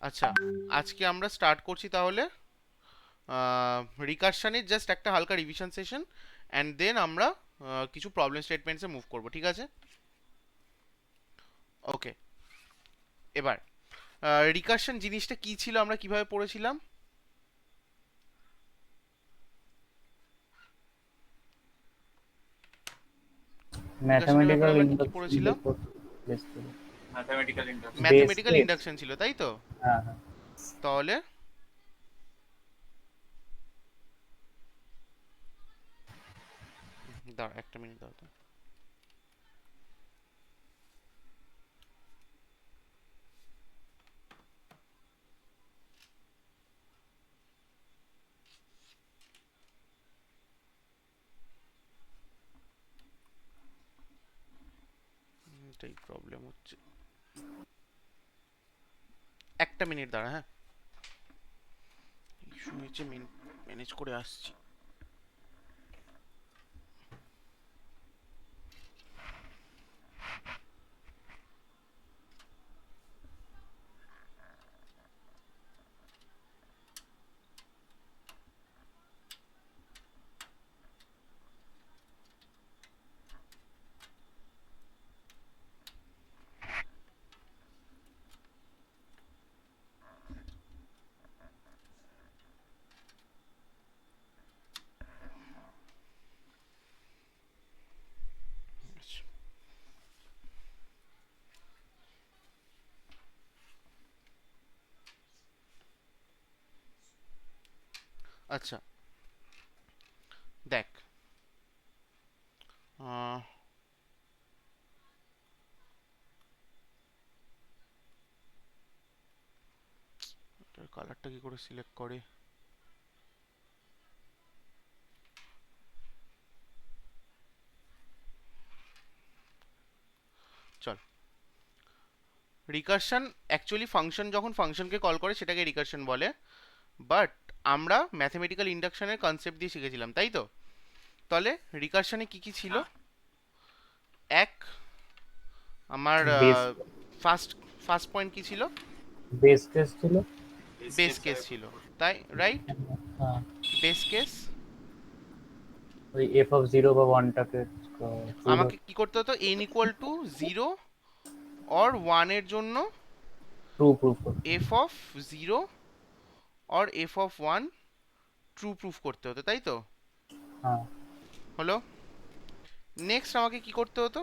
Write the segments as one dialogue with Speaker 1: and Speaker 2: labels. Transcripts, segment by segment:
Speaker 1: আচ্ছা, আজকে আমরা স্টার্ট করছি তাহলে রিকারশনের জাস্ট একটা হালকা রিভিশন সেশন, অ্যান্ড দেন আমরা কিছু প্রবলেম স্টেটমেন্টসে মুভ করব, ঠিক আছে? ওকে, এবার রিকারশন জিনিসটা কি ছিল, আমরা কিভাবে পড়েছিলাম? রিকারশনের ব্যাপারে
Speaker 2: ম্যাথমেটিক্যাল
Speaker 1: আমরা কি কি
Speaker 2: ইন্ডাকশন
Speaker 1: পড়েছিলাম?
Speaker 2: বেস করে
Speaker 3: mathematical induction.
Speaker 2: Base
Speaker 1: mathematical
Speaker 2: case.
Speaker 1: Induction ছিল, তাই তো?
Speaker 2: হ্যাঁ হ্যাঁ।
Speaker 1: তাহলে দাঁড়া একটা মিনিট, দাঁড়া তো। এটাই প্রবলেম হচ্ছে, একটা মিনিট দাঁড়া, হ্যাঁ। ইস্যু হয়েছে, ম্যানেজ করে আসছি। আচ্ছা, দেখ, আহ, কালারটা কি করে সিলেক্ট করে? চল, রিকারশন অ্যাকচুয়ালি ফাংশন যখন ফাংশনকে কল করে সেটাকে রিকারশন বলে, বাট আমরা ম্যাথমেটিক্যাল ইন্ডাকশনের কনসেপ্ট দিয়ে শিখেছিলাম, তাই তো? তাহলে রিকারশনে কি কি ছিল? এক, আমার
Speaker 2: বেস
Speaker 1: ফার্স্ট ফার্স্ট পয়েন্ট কি ছিল?
Speaker 2: বেস কেস ছিল।
Speaker 3: বেস
Speaker 1: বেস
Speaker 3: কেস
Speaker 1: কেস ছিল, তাই রাইট?
Speaker 2: হ্যাঁ,
Speaker 1: বেস কেস
Speaker 2: ওই এফ অফ জিরো বা ওয়ানটাকে ট্রু
Speaker 1: আমাকে কি করতে হতো? N equal to zero or ওয়ানের জন্য
Speaker 2: ট্রু প্রুফ করতে
Speaker 1: এফ
Speaker 2: হবে।
Speaker 1: Of zero or F of one true proof করতে হতো, তাই তো?
Speaker 2: হ্যাঁ,
Speaker 1: হলো। নেক্সট আমাকে কি করতে হতো?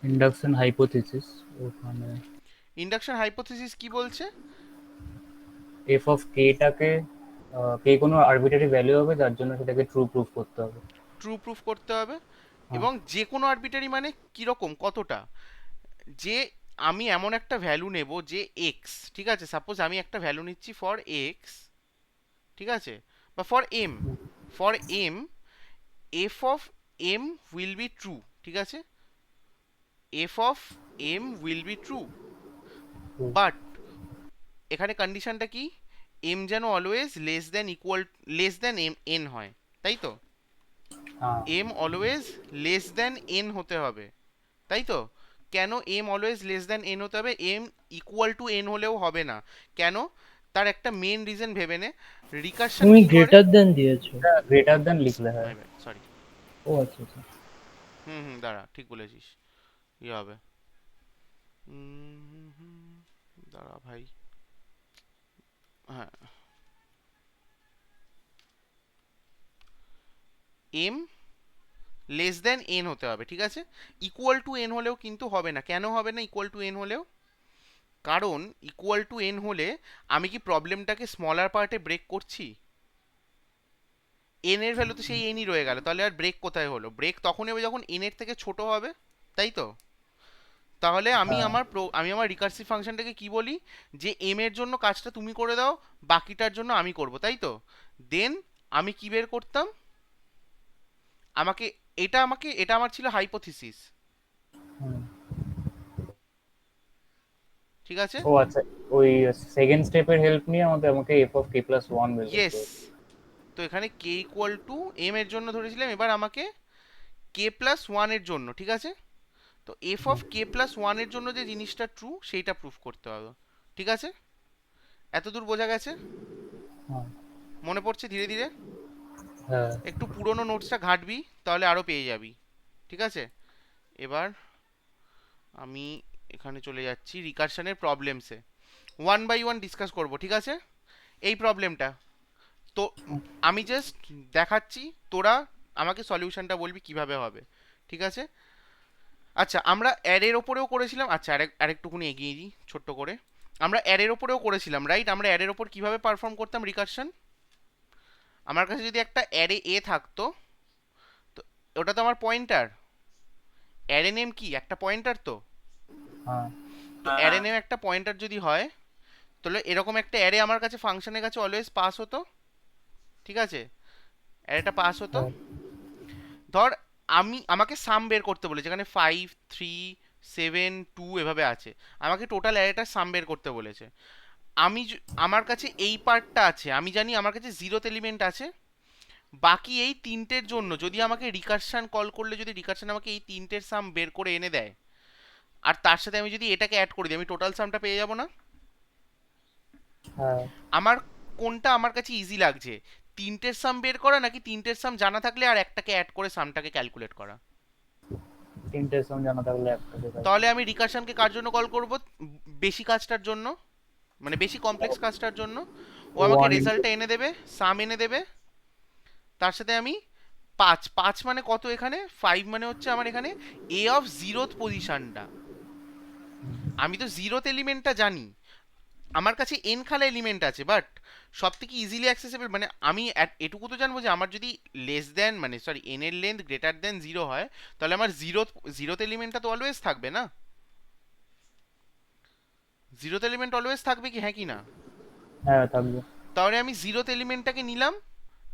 Speaker 2: Induction hypothesis. ওখানে
Speaker 1: ইন্ডাকশন হাইপোথিসিস কি বলছে?
Speaker 2: এফ অফ কেটাকে কে কোনো আরবিটারি ভ্যালু হবে যার জন্য সেটাকে ট্রু প্রুফ করতে হবে।
Speaker 1: ট্রু প্রুফ করতে হবে।
Speaker 2: হ্যাঁ।
Speaker 1: এবং যে কোনো আরবিটারি মানে কিরকম, কতটা? যে আমি এমন একটা ভ্যালু নেব যে এক্স, ঠিক আছে, সাপোজ আমি একটা ভ্যালু নিচ্ছি ফর এক্স, ঠিক আছে, বা for M F of M will be true, ঠিক আছে, F of M will be true,
Speaker 2: true।
Speaker 1: But এখানে কন্ডিশনটা কি? এম যেন always less than M N হয়, তাই তো?
Speaker 2: হ্যাঁ।
Speaker 1: M always less than N হতে হবে, তাই তো? কেন M always less than N হতে হবে? এম ইকুয়াল টু এন হলেও হবে না। কেন? তার একটা মেন রিজন ভেবে নে। রিকারশন
Speaker 4: তুমি
Speaker 1: কি করে?
Speaker 4: গ্রেটার দেন দিয়েছো।
Speaker 2: এটা গ্রেটার দেন লিখলে হয়।
Speaker 1: My bad, sorry.
Speaker 4: ও আচ্ছা আচ্ছা।
Speaker 1: হুম হুম, দাঁড়া, ঠিক বলেছিস। কি হবে? দাঁড়া ভাই, হ্যাঁ, এম লেস দেন এন হতে হবে, ঠিক আছে? ইকুয়াল টু এন হলেও কিন্তু হবে না। কেন হবে না ইকুয়াল টু এন হলেও? কারণ ইকুয়াল টু এন হলে আমি কি প্রবলেমটাকে স্মলার পার্টে ব্রেক করছি? এন এর ভ্যালু তো সেই এনই রয়ে গেল, তাহলে আর ব্রেক কোথায় হলো? ব্রেক তখনই হবে যখন এন এর থেকে ছোট হবে, তাই তো? তাহলে
Speaker 2: হ্যাঁ।
Speaker 1: আমি আমার রিকার্সিভ ফাংশনটাকে কি বলি? যে এম এর জন্য কাজটা তুমি করে দাও, বাকিটার জন্য আমি করব, তাই তো? দেন আমি কি বের করতাম? আমাকে এটা আমার ছিল হাইপোথিসিস,
Speaker 2: হুম।
Speaker 1: ঠিক আছে?
Speaker 2: ও আচ্ছা, ওই সেকেন্ড স্টেপের হেল্প নিয়ে আমাকে F of k plus one বের করতে
Speaker 1: ইয়েস।
Speaker 2: হবে।
Speaker 1: তো এখানে কে ইকুয়াল টু এম এর জন্য ধরেছিলাম, এবার আমাকে কে প্লাস ওয়ান এর জন্য, ঠিক আছে, তো F of k plus one এর জন্য যে জিনিসটা ট্রু সেইটা প্রুফ করতে হবে, ঠিক আছে? এতদূর বোঝা গেছে?
Speaker 2: হ্যাঁ
Speaker 1: মনে পড়ছে ধীরে ধীরে?
Speaker 2: হ্যাঁ
Speaker 1: একটু পুরোনো নোটসটা ঘাঁটবি, তাহলে আরো পেয়ে যাবি। ঠিক আছে, এবার আমি এখানে চলে যাচ্ছি রিকারশনের প্রবলেমসে। ওয়ান বাই ওয়ান ডিসকাস করব, ঠিক আছে? এই প্রবলেমটা তো আমি জাস্ট দেখাচ্ছি, তোরা আমাকে সলিউশনটা বলবি কিভাবে হবে, ঠিক আছে? আচ্ছা, আমরা অ্যারের ওপরেও করেছিলাম। আচ্ছা, আরেকটুকুনি এগিয়ে দিই ছোট্ট করে। আমরা অ্যারের ওপরেও করেছিলাম, রাইট? আমরা অ্যারের ওপর কিভাবে পারফর্ম করতাম রিকারশন? আমার কাছে যদি একটা অ্যারে এ থাকতো, তো ওটা তো আমার পয়েন্টার। অ্যারে নেম কি? একটা পয়েন্টার তো।
Speaker 2: হ্যাঁ
Speaker 1: তো অ্যারে নেম একটা পয়েন্টার যদি হয়, তাহলে এরকম একটা অ্যারে আমার কাছে ফাংশনের কাছে অলওয়েজ পাস হতো, ঠিক আছে? অ্যারেটা পাস হতো।
Speaker 2: হ্যাঁ
Speaker 1: ধর আমাকে সাম বের করতে বলেছে, যেখানে 5 3 7 2 এভাবে আছে। আমাকে টোটাল অ্যারেটার সাম বের করতে বলেছে। আমার কাছে এই পার্টটা আছে, আমি জানি আমার কাছে 0th এলিমেন্ট আছে। বাকি এই তিনটের জন্য যদি আমাকে রিকারশন কল করলে, যদি রিকারশন আমাকে এই তিনটের সাম বের করে এনে দেয়, আর তার সাথে আমি যদি এটাকে অ্যাড করে দিই, আমি টোটাল সামটা পেয়ে যাব না?
Speaker 2: হ্যাঁ
Speaker 1: আমার কোনটা আমার কাছে ইজি লাগছে, তিনটের সাম বের করা নাকি তিনটের সাম জানা থাকলে আর একটাকে অ্যাড করে সামটাকে ক্যালকুলেট করা?
Speaker 2: তিনটে সম জানা থাকলে একটা দেখায়।
Speaker 1: তাহলে আমি রিকারশনকে কার জন্য কল করব? বেশি কাজটার জন্য, মানে বেশি কমপ্লেক্স কাজটার জন্য। ও আমাকে
Speaker 2: One into-
Speaker 1: রেজাল্টটা এনে দেবে, সাম এনে দেবে। তার সাথে আমি 5 মানে কত এখানে? 5 মানে হচ্ছে আমার এখানে এ অফ 0th পজিশনটা। আমি তো 0th এলিমেন্টটা জানি, আমার কাছে এন খালা এলিমেন্ট আছে, বাট সব থেকে ইজিলি অ্যাক্সেসেবল, মানে আমি এটুকু তো জানবো যে আমার যদি লেস দেন, মানে সরি, এন এর লেন্থ গ্রেটার দেন 0 হয়, তাহলে আমার 0th এলিমেন্টটা তো অলওয়েজ থাকবে না? 0th এলিমেন্ট অলওয়েজ থাকবে কি, হ্যাঁ কি না?
Speaker 2: হ্যাঁ থাকবে।
Speaker 1: তাহলে আমি 0th এলিমেন্টটাকে নিলাম,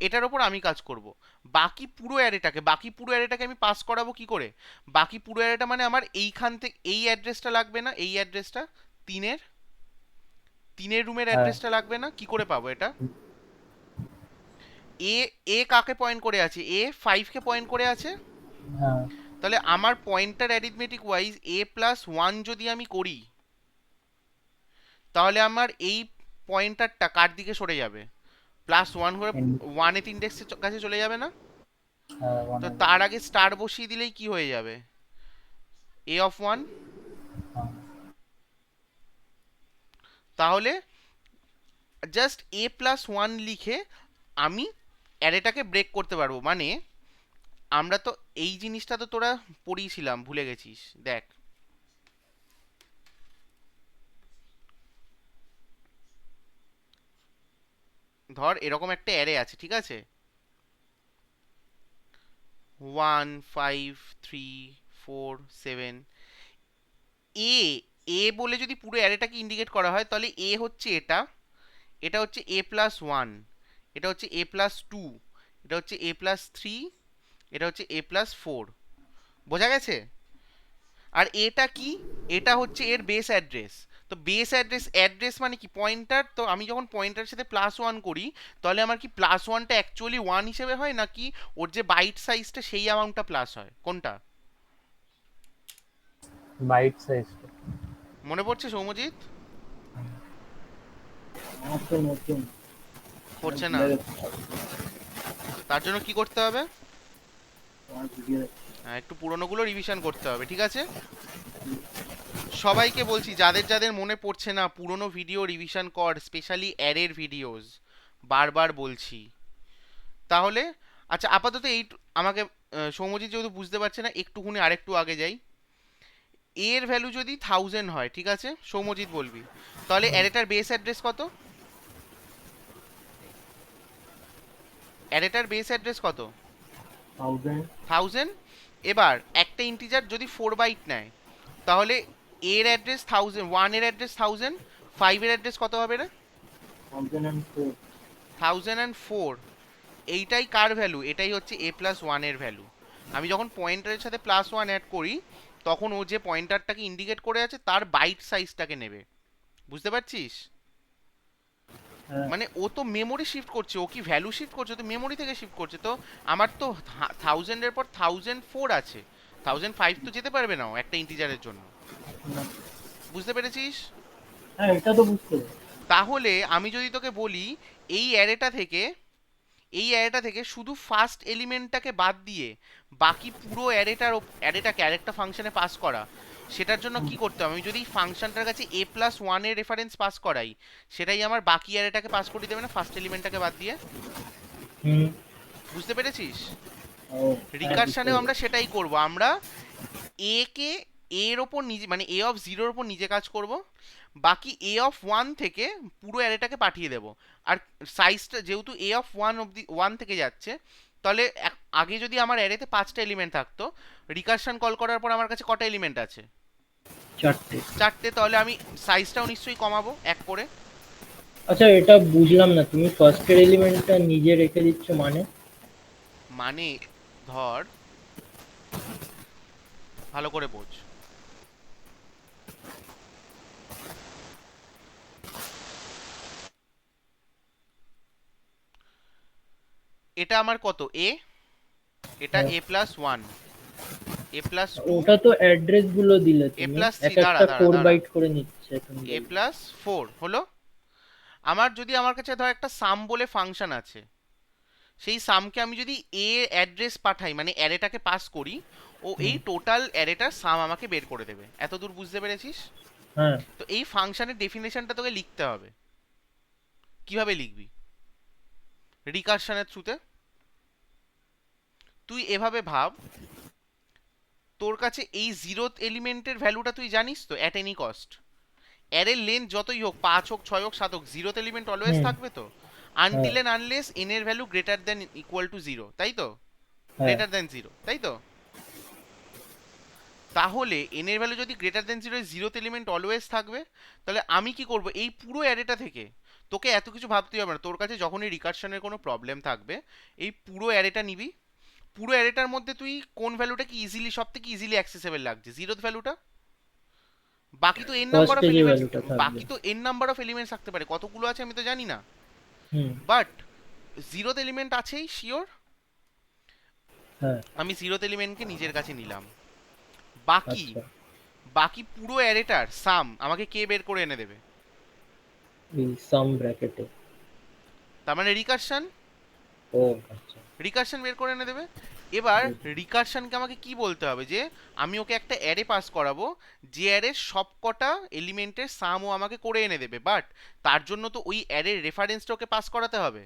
Speaker 1: এটার ওপর আমি কাজ করব। বাকি পুরো অ্যারেটাকে আমি পাস করাবো কি করে? বাকি পুরো অ্যারেটা মানে আমার এইখান থেকে এই অ্যাড্রেসটা লাগবে না, এই অ্যাড্রেসটা তিনের তিনের রুমের
Speaker 2: হ্যাঁ
Speaker 1: অ্যাড্রেসটা লাগবে না? কি করে পাবো এটা? এ এ কাকে পয়েন্ট করে আছে? এ 5 কে পয়েন্ট করে আছে।
Speaker 2: হ্যাঁ
Speaker 1: তাহলে আমার পয়েন্টার অ্যারিথমেটিক ওয়াইজ a+1 যদি আমি করি, তাহলে আমার এই পয়েন্টারটা কার দিকে সরে যাবে? +1 করে
Speaker 2: in-
Speaker 1: 1th ইন্ডেক্সের কাছে চলে যাবে না?
Speaker 2: হ্যাঁ
Speaker 1: তো
Speaker 2: 1
Speaker 1: তার আগে স্টার বসিয়ে দিলেই কি হয়ে যাবে? a of 1।
Speaker 2: হ্যাঁ
Speaker 1: তাহলে জাস্ট a+1 লিখে আমি অ্যারেটাকে ব্রেক করতে পারবো। মানে আমরা তো এই জিনিসটা তো তোরা পড়িয়েছিলাম, ভুলে গেছিস? দেখ, ধর এরকম একটা অ্যারে আছে, ঠিক আছে? 1 5 3 4 7। এ এ বলে যদি পুরো অ্যারেটাকে ইন্ডিকেট করা হয়, তাহলে এ হচ্ছে এটা, এটা হচ্ছে a+1, এটা হচ্ছে a+2, এটা হচ্ছে a+3, এটা হচ্ছে a+4। বোঝা গেছে? আর এটা কি? এটা হচ্ছে এর বেস অ্যাড্রেস। তো বেস অ্যাড্রেস মানে কি? পয়েন্টার। তো আমি যখন পয়েন্টারের সাথে +1 করি, তাহলে আমার কি +1টা অ্যাকচুয়ালি 1 হিসেবে হয়, নাকি ওর যে বাইট সাইজটা সেই অ্যামাউন্টটা প্লাস হয়? কোনটা
Speaker 2: বাইট সাইজ।
Speaker 1: মনে পড়ছে সৌম্যজিৎ?
Speaker 4: আমার তো নতুন
Speaker 1: পড়ছে না? তার জন্য কি করতে হবে?
Speaker 4: আমার ভিডিও
Speaker 1: হ্যাঁ, একটু পুরোনোগুলো রিভিশন করতে হবে, ঠিক আছে? সবাইকে বলছি, যাদের যাদের মনে পড়ছে না, পুরোনো ভিডিও রিভিশন কর, স্পেশালি অ্যারের ভিডিওস, বারবার বলছি। তাহলে আচ্ছা, আপাতত এই আমাকে সৌম্যজিৎ যেহেতু বুঝতে পারছে না, একটুখানি আরেকটু আগে যাই। এর ভ্যালু যদি 1000 হয়, ঠিক আছে সৌম্যজিৎ বলবি, তাহলে অ্যারেটার বেস অ্যাড্রেস কত? অ্যারেটার বেস অ্যাড্রেস কত? 1000। এবার একটা ইন্টিজার যদি 4 বাইট নেয়, তাহলে এর অ্যাড্রেস 1000, 1 এর অ্যাড্রেস 1000, 5 এর অ্যাড্রেস কত হবে রে? 1004। এইটাই কার ভ্যালু? এটাই হচ্ছে a+1 এর ভ্যালু। আমি যখন পয়েন্টারের সাথে +1 অ্যাড করি, তখন ও যে পয়েন্টারটাকে ইন্ডিকেট করে আছে তার বাইট সাইজটাকে নেবে। বুঝতে পারছিস?
Speaker 4: হ্যাঁ
Speaker 1: মানে ও তো মেমোরি শিফট করছে, ও কি ভ্যালু শিফট করছে? তো মেমোরি থেকে শিফট করছে। তো আমার তো 1000 এর পর 1004 আছে, 1005 তো যেতে পারবে না ও একটা ইন্টিজারের জন্য।
Speaker 4: না।
Speaker 1: বুঝতে পেরেছিস?
Speaker 4: হ্যাঁ এটা তো বুঝতে পারছি।
Speaker 1: তাহলে আমি যদি তোকে বলি এই অ্যারেটা থেকে শুধু ফার্স্ট এলিমেন্টটাকে বাদ দিয়ে বাকি পুরো অ্যারেটাকে আরেকটা ফাংশনে পাস করা, সেটার জন্য কি করতে হবে? আমি যদি ফাংশনটার কাছে a+1 এর রেফারেন্স পাস করাই, সেটাই আমার বাকি অ্যারেটাকে পাস করে দেবে না ফার্স্ট এলিমেন্টটাকে বাদ দিয়ে?
Speaker 4: হুম।
Speaker 1: বুঝতে পেরেছিস?
Speaker 4: ও, হ্যাঁ,
Speaker 1: রিকারশনেও
Speaker 4: বুঝতে
Speaker 1: আমরা সেটাই করব। আমরা এ কে এর ওপর নিজে, মানে a অফ 0 এর ওপর নিজে কাজ করব, বাকি a অফ 1 থেকে পুরো অ্যারেটাকে পাঠিয়ে দেব। আর সাইজটা যেহেতু a অফ 1 অবধি 1 থেকে যাচ্ছে, তাহলে আগে যদি আমার অ্যারেতে 5টা এলিমেন্ট থাকতো, রিকারশন কল করার পর আমার কাছে কটা এলিমেন্ট আছে?
Speaker 4: পেরেছি। 4টে।
Speaker 1: 4টে। তাহলে আমি সাইজটাও নিশ্চয়ই কমাবো 1 করে।
Speaker 4: আচ্ছা, এটা বুঝলাম না, তুমি ফার্স্টের এলিমেন্টটা নিজে রেখে দিচ্ছ মানে?
Speaker 1: মানে ধর, ভালো করে বোঝ, এটা আমার কত? এ, এটা
Speaker 4: হ্যাঁ।
Speaker 1: a+1, a+2,
Speaker 4: ওটা তো অ্যাড্রেস গুলো দিলে তুমি,
Speaker 1: a+3,
Speaker 4: এক
Speaker 1: দাঁড়া
Speaker 4: একটা
Speaker 1: দাঁড়া
Speaker 4: 4
Speaker 1: দাঁড়া,
Speaker 4: বাইট করে নিচ্ছে তুমি বললে।
Speaker 1: a+4 হলো। আমার কাছে ধর একটা সাম বলে ফাংশন আছে, সেই সামকে আমি যদি এ অ্যাড্রেস পাঠাই, মানে অ্যারেটাকে পাস করি, ও এই
Speaker 4: হুম।
Speaker 1: টোটাল অ্যারেটার সাম আমাকে বের করে দেবে। এত দূর বুঝতে পেরেছিস?
Speaker 4: হ্যাঁ।
Speaker 1: তো এই ফাংশনের ডেফিনেশনটা তোকে লিখতে হবে। কিভাবে লিখবি? রিকারশনের থ্রুতে। তুই এভাবে ভাব, তোর কাছে এই 0th এলিমেন্টের ভ্যালুটা তুই জানিস তো অ্যাট এনি কস্ট। অ্যারের লেন্থ যতই হোক, 5 হোক, 6 হোক, 7 হোক, 0th এলিমেন্ট অলওয়েজ
Speaker 4: হুম।
Speaker 1: থাকবে তো,
Speaker 4: হ্যাঁ।
Speaker 1: আনটিল এন্ড আনলেস এন এর value greater than equal to 0, তাই তো?
Speaker 4: হ্যাঁ।
Speaker 1: গ্রেটার দেন 0, তাই তো? তাহলে এন এর ভ্যালু যদি greater than 0, 0th element always থাকবে। তাহলে আমি কি করব? এই পুরো অ্যারেটা থেকে তোকে এত কিছু ভাবতে হবে না। তোর কাছে যখনই রিকারশনের কোনো প্রবলেম থাকবে, এই পুরো অ্যারেটা নিবি। পুরো অ্যারেটার মধ্যে তুই কোন ভ্যালুটা কি ইজিলি, সব থেকে ইজিলি অ্যাক্সেসেবল লাগছে? 0th ভ্যালুটা। বাকি তো এন নাম্বার অফ
Speaker 4: ফার্স্টে যে
Speaker 1: এলিমেন্টস,
Speaker 4: ভ্যালুটা থাকবে।
Speaker 1: বাকি তো এন নাম্বার অফ এলিমেন্টস থাকতে পারে, কতগুলো আছে আমি তো জানি না।
Speaker 4: হুম।
Speaker 1: বাট 0th এলিমেন্ট আছেই শিওর।
Speaker 4: হ্যাঁ।
Speaker 1: আমি 0th এলিমেন্টকে নিজের কাছে নিলাম। বাকি
Speaker 4: আচ্ছা,
Speaker 1: বাকি পুরো অ্যারেটার সাম আমাকে কে বের করে এনে দেবে?
Speaker 4: এই সাম ব্র্যাকেটে।
Speaker 1: তার মানে রিকারশন।
Speaker 4: ও আচ্ছা।
Speaker 1: রিকারশন বের করে এনে দেবে। এবার
Speaker 4: বুঝ-
Speaker 1: রিকারশনকে আমাকে কি বলতে হবে? যে আমি ওকে একটা অ্যারে পাস করাবো, যে অ্যারের সবকটা এলিমেন্টের সাম ও আমাকে করে এনে দেবে। বাট তার জন্য তো ওই অ্যারের রেফারেন্সটা ওকে পাস করাতে হবে।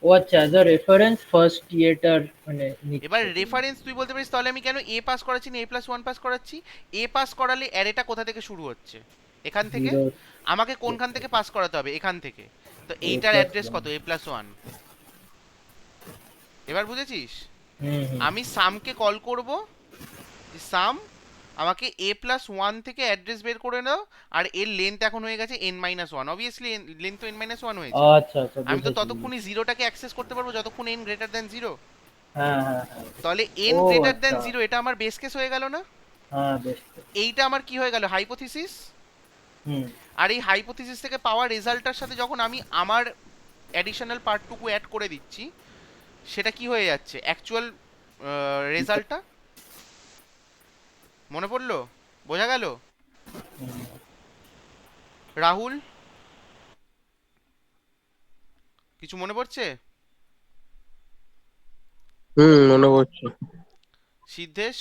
Speaker 4: ও আচ্ছা, অ্যাজ আ রেফারেন্স ফার্স্ট ইয়েটার মানে
Speaker 1: এবার
Speaker 4: নিচ্ছে তুমি।
Speaker 1: রেফারেন্স তুই বলতে পারিস, তাহলে আমি কেন এ পাস করাচ্ছি না a+1 পাস করাচ্ছি? এ পাস করালে অ্যারেটা কোথা থেকে শুরু হচ্ছে? এখান থেকে।
Speaker 4: 0
Speaker 1: আমাকে কোনখান থেকে পাস করাতে হবে? এখান থেকে। তো এইটার অ্যাড্রেস
Speaker 4: a+1।
Speaker 1: কত? a+1। এবার বুঝেছিস?
Speaker 4: হুম হুম।
Speaker 1: আমি সামকে কল করব, যে সাম আমাকে a+1 থেকে অ্যাড্রেস বের করে দাও। আর এর লেন্থ এখন হয়ে গেছে n-1, অবভিয়াসলি লেন্থ তো n-1 হয়েছে।
Speaker 4: আচ্ছা আচ্ছা,
Speaker 1: আমি তো
Speaker 4: বুঝেছি
Speaker 1: ততক্ষণই জিরোটাকে অ্যাক্সেস করতে পারবো যতক্ষণ n গ্রেটার দেন 0।
Speaker 4: হ্যাঁ হ্যাঁ হ্যাঁ।
Speaker 1: তাহলে n
Speaker 4: ও
Speaker 1: গ্রেটার দেন
Speaker 4: আচ্ছা।
Speaker 1: 0, এটা আমার বেস কেস হয়ে গেল না?
Speaker 4: হ্যাঁ, বেশ তো।
Speaker 1: এইটা আমার কি হয়ে গেল? হাইপোথিসিস।
Speaker 4: হুম।
Speaker 1: আর এই হাইপোথিসিস থেকে পাওয়া রেজাল্টটার সাথে যখন আমি আমার অ্যাডিশনাল পার্টটুকু অ্যাড করে দিচ্ছি, সেটা কি হয়ে যাচ্ছে? অ্যাকচুয়াল রেজাল্টটা মনে পড়লো? বোঝা গেল?
Speaker 4: হুম।
Speaker 1: রাহুল, কিছু মনে পড়ছে?
Speaker 5: মনে পড়ছে।
Speaker 1: সিদ্ধেশ,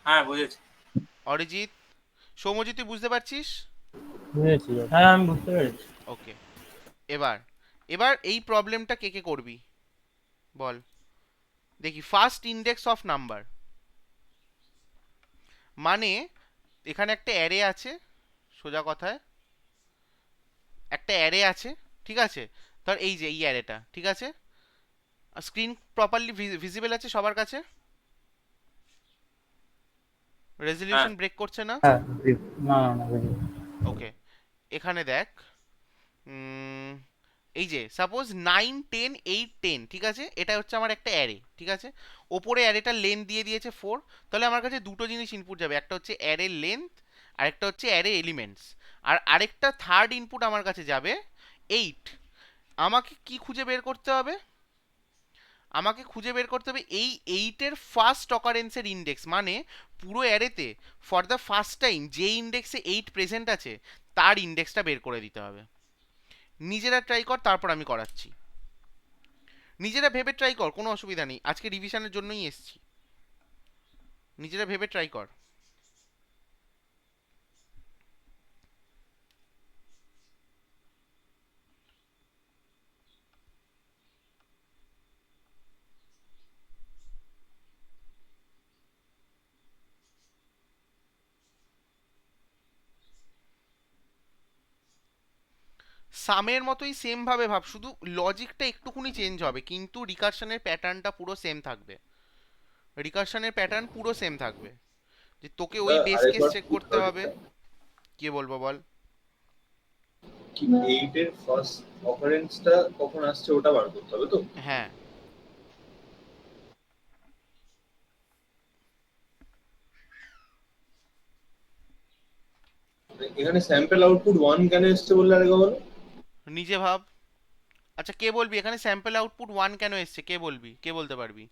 Speaker 3: হ্যাঁ বুঝেছি।
Speaker 1: অরিজিৎ, সৌম্যজিৎ, তুই বুঝতে পারছিস?
Speaker 4: বুঝেছি, হ্যাঁ আমি বুঝতে পেরেছি।
Speaker 1: ওকে। এবার এবার এই প্রবলেমটা কে কে করবি বল দেখি। ফার্স্ট ইন্ডেক্স অফ নাম্বার, মানে এখানে একটা অ্যারে আছে, সোজা কথায় একটা অ্যারে আছে, ঠিক আছে? ধর এই যে এই অ্যারেটা, ঠিক আছে? স্ক্রিন প্রপারলি ভিজিবল আছে সবার কাছে?
Speaker 3: হ্যাঁ
Speaker 1: রেজলিউশন ব্রেক করছে না?
Speaker 4: হ্যাঁ, না না না, বুঝেছি।
Speaker 1: ওকে। এখানে দেখ, উম, এই যে সাপোজ 9, 10, 8, 10, ঠিক আছে? এটা হচ্ছে আমার একটা অ্যারে, ঠিক আছে? ওপরে অ্যারেটার লেন্থ দিয়ে দিয়েছে 4। তাহলে আমার কাছে দুটো জিনিস ইনপুট যাবে, একটা হচ্ছে অ্যারের লেন্থ, আর একটা হচ্ছে অ্যারে এলিমেন্টস। আর আরেকটা থার্ড ইনপুট আমার কাছে যাবে 8। আমাকে কি খুঁজে বের করতে হবে? আমাকে খুঁজে বের করতে হবে এই এইটের ফার্স্ট অকারেন্সের ইন্ডেক্স, মানে পুরো অ্যারেতে ফর দ্য ফার্স্ট টাইম যে ইন্ডেক্সে এইট প্রেজেন্ট আছে তার ইন্ডেক্সটা বের করে দিতে হবে। নিজেরা ট্রাই কর, তারপর আমি করাচ্ছি। নিজেরা ভেবে ট্রাই কর, কোনো অসুবিধা নেই, আজকে রিভিশনের জন্যই এসছি। নিজেরা ভেবে ট্রাই কর। সামের মতোই সেম ভাবে ভাব, শুধু লজিকটা একটুখানি চেঞ্জ হবে, কিন্তু রিকারশনের প্যাটার্নটা পুরো সেম থাকবে। রিকারশনের প্যাটার্ন পুরো সেম থাকবে, যে তোকে ওই বেস কেস
Speaker 6: আরেকবার
Speaker 1: চেক
Speaker 6: কি
Speaker 1: করতে হবে। কি বলবো বল।
Speaker 6: কি 8 এর ফার্স্ট অকারেন্সটা কখন আসছে ওটা বার করতে হবে তো?
Speaker 1: হ্যাঁ,
Speaker 6: এখানে স্যাম্পল আউটপুট 1 কেন এসছে বললে আরেকবার বলো?
Speaker 1: নিজে ভাব। আচ্ছা কে বলবি এখানে স্যাম্পল আউটপুট ওয়ান কেন এসছে, কে বলবি, কে বলতে পারবি?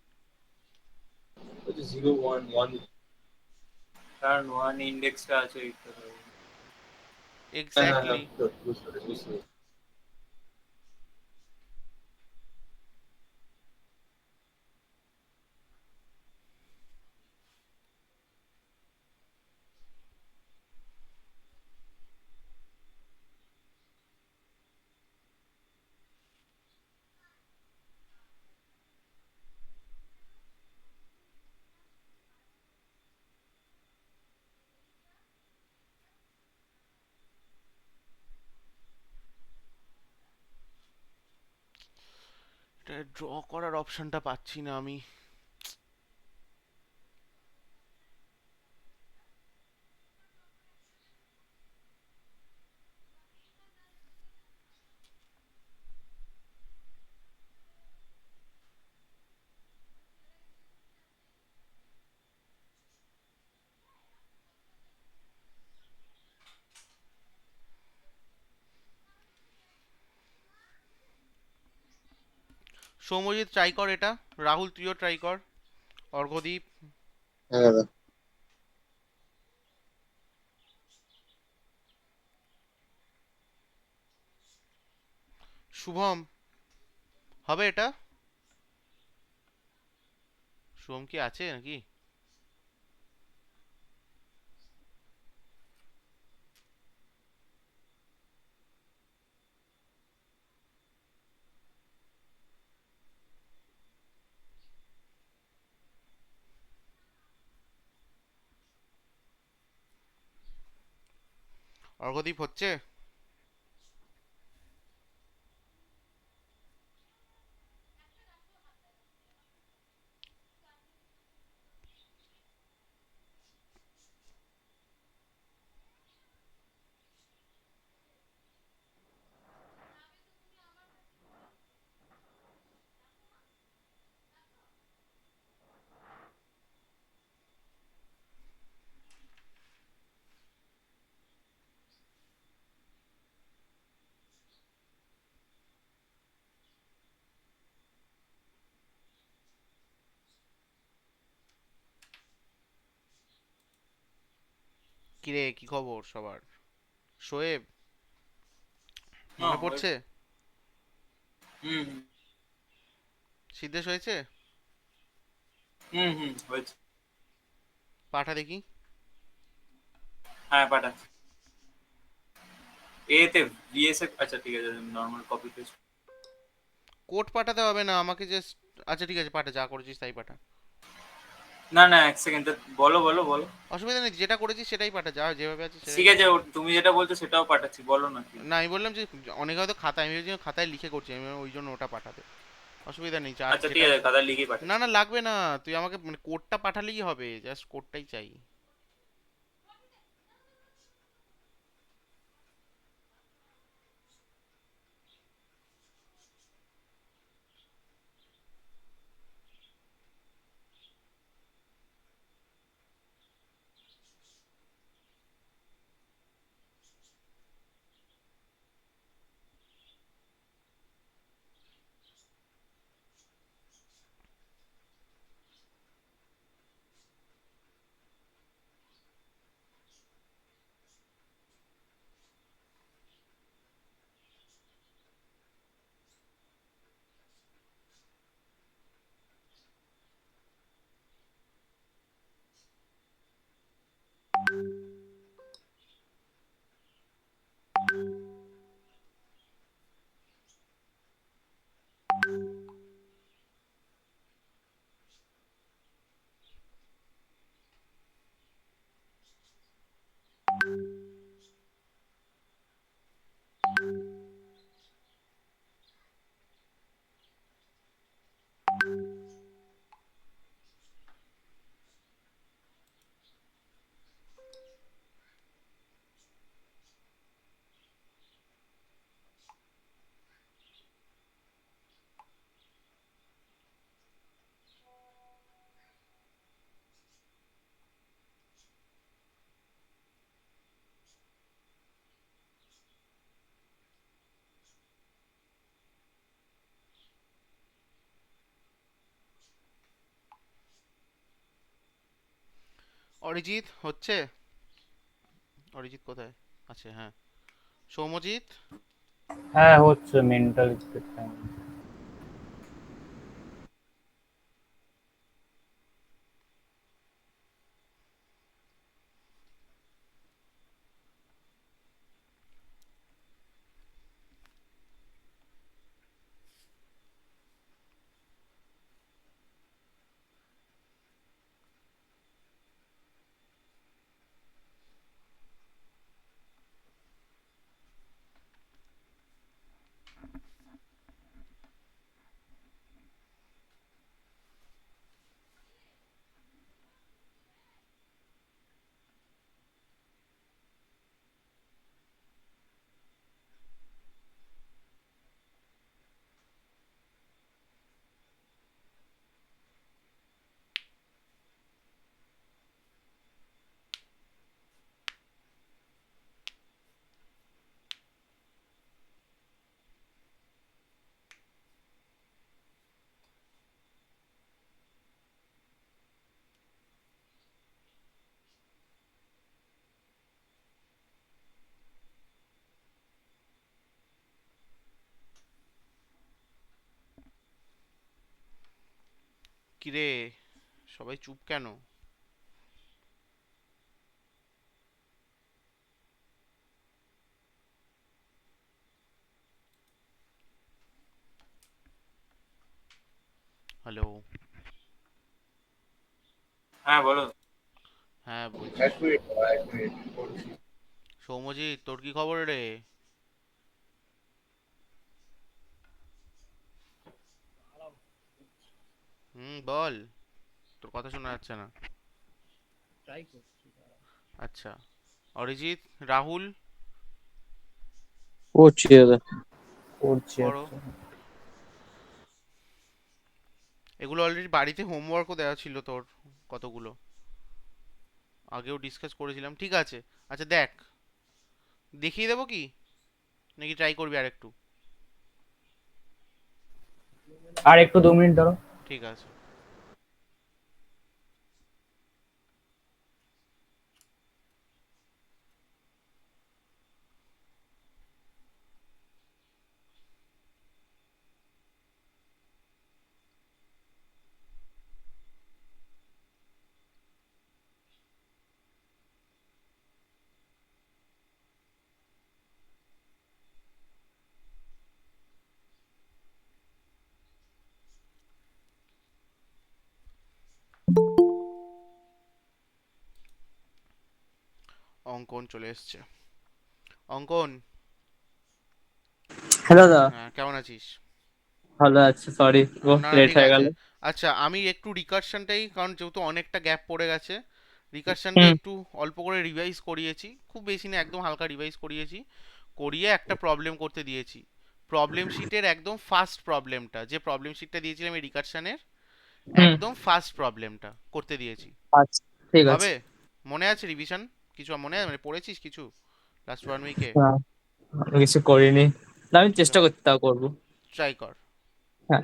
Speaker 6: ওই 0 1 1
Speaker 3: কারণ ওয়ান ইন্ডেক্সটা আছে এইটা।
Speaker 6: হ্যাঁ হ্যাঁ হ্যাঁ
Speaker 1: এক্স্যাক্টলি।
Speaker 6: বুঝতে পেরেছি, বুঝতে পেরেছি।
Speaker 1: এটা ড্র করার অপশনটা পাচ্ছি না আমি। সৌম্যজিৎ ট্রাই কর এটা, রাহুল তুইও ট্রাই কর, অর্ঘদীপ।
Speaker 5: হ্যাঁ দাদা।
Speaker 1: শুভম, হবে এটা? শুভম কি আছে নাকি? অর্ঘদীপ হচ্ছে? কিরে কি খবর সবার? শোয়েব, মনে পড়ছে?
Speaker 3: হুম হুম
Speaker 1: সিদ্ধেশ হয়েছে?
Speaker 3: হুম হুম হয়েছে।
Speaker 1: পাঠা দেখি।
Speaker 3: হ্যাঁ পাঠাচ্ছি। এতে বিএসএফ, আচ্ছা ঠিক আছে, নর্মাল কপি পেস্ট।
Speaker 1: কোড পাঠাতে হবে না আমাকে, জাস্ট আচ্ছা ঠিক আছে পাঠা, যা করেছিস তাই পাঠা।
Speaker 3: না না, এক সেকেন্ড, বলো বলো বলো।
Speaker 1: অসুবিধা নেই, যেটা করেছিস সেটাই পাঠা, যা যেভাবে আছে সেটাই
Speaker 3: ঠিক আছে,
Speaker 1: পাঠা।
Speaker 3: তুমি যেটা বলছো সেটাও পাঠাচ্ছি, বলো না কি।
Speaker 1: না আমি বললাম যে অনেকে হয়তো খাতায়, আমি ভেবেছি খাতায় লিখে করছি, আমি ওই জন্য ওটা পাঠাতে। অসুবিধা নেই, যা
Speaker 3: আচ্ছা ঠিক
Speaker 1: যেটা।
Speaker 3: আছে, খাতা লিখেই
Speaker 1: না
Speaker 3: পাঠাচ্ছি।
Speaker 1: না লাগবে না, তুই আমাকে মানে কোডটা পাঠালেই হবে, জাস্ট কোডটাই চাই। অরিজিৎ হচ্ছে? অরিজিৎ কোথায় আছে? হ্যাঁ, সৌম্যজিৎ।
Speaker 2: হ্যাঁ হচ্ছে মেন্টাল টাইম।
Speaker 1: কিরে, সবাই চুপ কেন? হ্যালো।
Speaker 3: হ্যাঁ বলো।
Speaker 1: হ্যাঁ বলছি,
Speaker 6: এক মিনিট দাঁড়া, এক মিনিট করছি।
Speaker 1: সৌম্যজিৎ তোর কি খবর রে? বল, তোর কথা শোনা যাচ্ছে না।
Speaker 4: ট্রাই করছি।
Speaker 1: আচ্ছা, অরিজিৎ, রাহুল
Speaker 5: করছি দাদা।
Speaker 2: করছি
Speaker 1: করো।
Speaker 2: একটা।
Speaker 1: এগুলো অলরেডি বাড়িতে হোমওয়ার্কও দেওয়া ছিল তোর, কতগুলো আগেও ডিসকাস করেছিলাম। ঠিক আছে, আচ্ছা দেখ, দেখিয়ে দেবো কি, নাকি ট্রাই করবি আর একটু?
Speaker 2: আর একটু 2 মিনিট ধরো।
Speaker 1: ঠিক আছে। অঙ্কন চলে এসছে। অঙ্কন,
Speaker 5: হ্যালো দাদা।
Speaker 1: হ্যাঁ কেমন আছিস?
Speaker 5: ভালো আছে, সরি ও
Speaker 1: না না
Speaker 5: লেট
Speaker 1: ঠিক
Speaker 5: হয়ে
Speaker 1: আছে।
Speaker 5: গেল।
Speaker 1: আচ্ছা, আমি একটু রিকারশনটাই, কারণ যেহেতু অনেকটা গ্যাপ পড়ে গেছে, রিকারশনটা
Speaker 5: হুম
Speaker 1: একটু অল্প করে রিভাইজ করিয়েছি, খুব বেশি না, একদম হালকা রিভাইজ করিয়েছি, করিয়ে একটা প্রবলেম করতে দিয়েছি। প্রবলেম শিটের একদম ফার্স্ট প্রবলেমটা, যে প্রবলেম শিটটা দিয়েছিলাম এই রিকারশনের,
Speaker 5: হুম।
Speaker 1: একদম ফার্স্ট প্রবলেমটা করতে দিয়েছি।
Speaker 5: আচ্ছা ঠিক আছে।
Speaker 1: হবে? মনে আছে রিভিশন কিছু মনে আছে, মানে পড়েছিস কিছু লাস্ট 1 উইকে?
Speaker 5: না, আমি কিছু করিনি। না, আমি চেষ্টা করতে তাও করবো।
Speaker 1: ট্রাই কর।
Speaker 5: হ্যাঁ।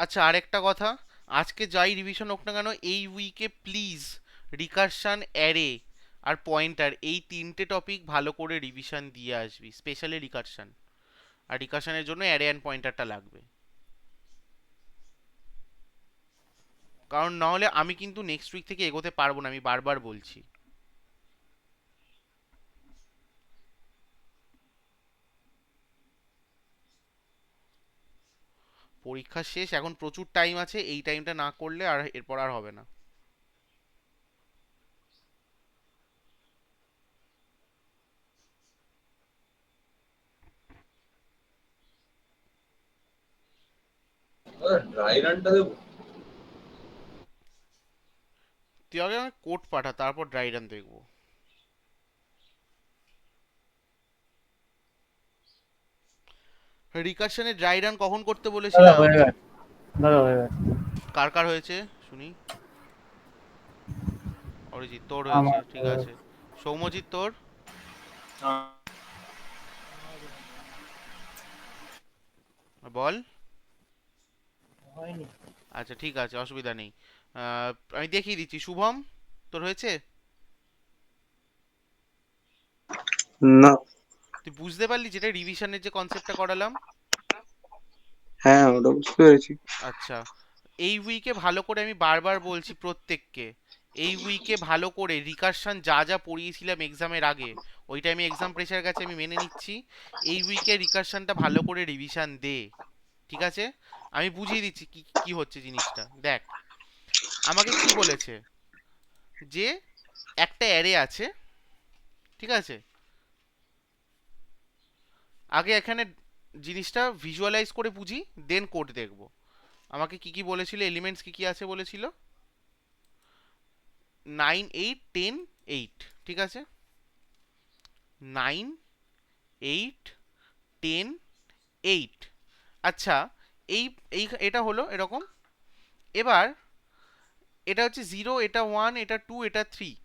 Speaker 1: আচ্ছা, আরেকটা কথা, আজকে যাই রিভিশন হোক না কেন, এই উইকে প্লিজ রিকারশন, অ্যারে আর পয়েন্টার, এই তিনটে টপিক ভালো করে রিভিশন দিয়ে আসবি, স্পেশালি রিকারশন। আর রিকারশনের জন্য অ্যারে অ্যান্ড পয়েন্টারটা লাগবে, কারণ নাহলে আমি কিন্তু নেক্সট উইক থেকে এগোতে পারবো না, আমি বারবার বলছি। পরীক্ষা শেষ, এখন প্রচুর টাইম আছে, এই টাইমটা না করলে আর এরপর আর হবে না।
Speaker 6: ড্রাই রানটা দেবো?
Speaker 1: তুই আগে আমাকে কোড পাঠা, তারপর ড্রাই রান দেখবো। রিকারশনে ড্রাই রান কখন করতে
Speaker 2: দাদা
Speaker 1: বলেছিলাম?
Speaker 2: হয়ে গেছে। দাদা হয়ে গেছে।
Speaker 1: কার কার হয়েছে শুনি? অরিজিৎ তোর হয়েছে,
Speaker 2: আমার
Speaker 1: ঠিক আছে। সৌম্যজিৎ তোর?
Speaker 3: হ্যাঁ,
Speaker 1: বল।
Speaker 4: হয়নি।
Speaker 1: আচ্ছা ঠিক আছে, অসুবিধা নেই। আমি দেখিয়ে দিচ্ছি। শুভম, তোর হয়েছে?
Speaker 7: না।
Speaker 1: তুই বুঝতে পারলি যেটা রিভিশনের যে কনসেপ্টটা করালাম?
Speaker 7: হ্যাঁ, ওটা বুঝতে পেরেছি।
Speaker 1: আচ্ছা, এই উইকে ভালো করে আমি বারবার বলছি প্রত্যেককে, এই উইকে ভালো করে রিকারশন যা যা পড়িয়েছিলাম এক্সামের আগে, ওইটা আমি এক্সাম প্রেশার কাছে আমি মেনে নিচ্ছি। এই উইকে রিকারশনটা ভালো করে রিভিশন দে, ঠিক আছে? আমি বুঝিয়ে দিচ্ছি কি কি হচ্ছে জিনিসটা। দেখ, আমাকে কি বলেছে যে একটা অ্যারে আছে, ঠিক আছে? আগে এখানে জিনিসটা ভিজুয়ালাইজ করে বুঝি, দেন কোড দেখব। আমাকে কি কি বলেছিল, এলিমেন্টস কি কি আছে বলেছিল? 9 8 10 8, ঠিক আছে? 9 8 10 8। আচ্ছা, এই এই এটা হলো এরকম। এবার এটা হচ্ছে 0, এটা 1, এটা 2, এটা 3।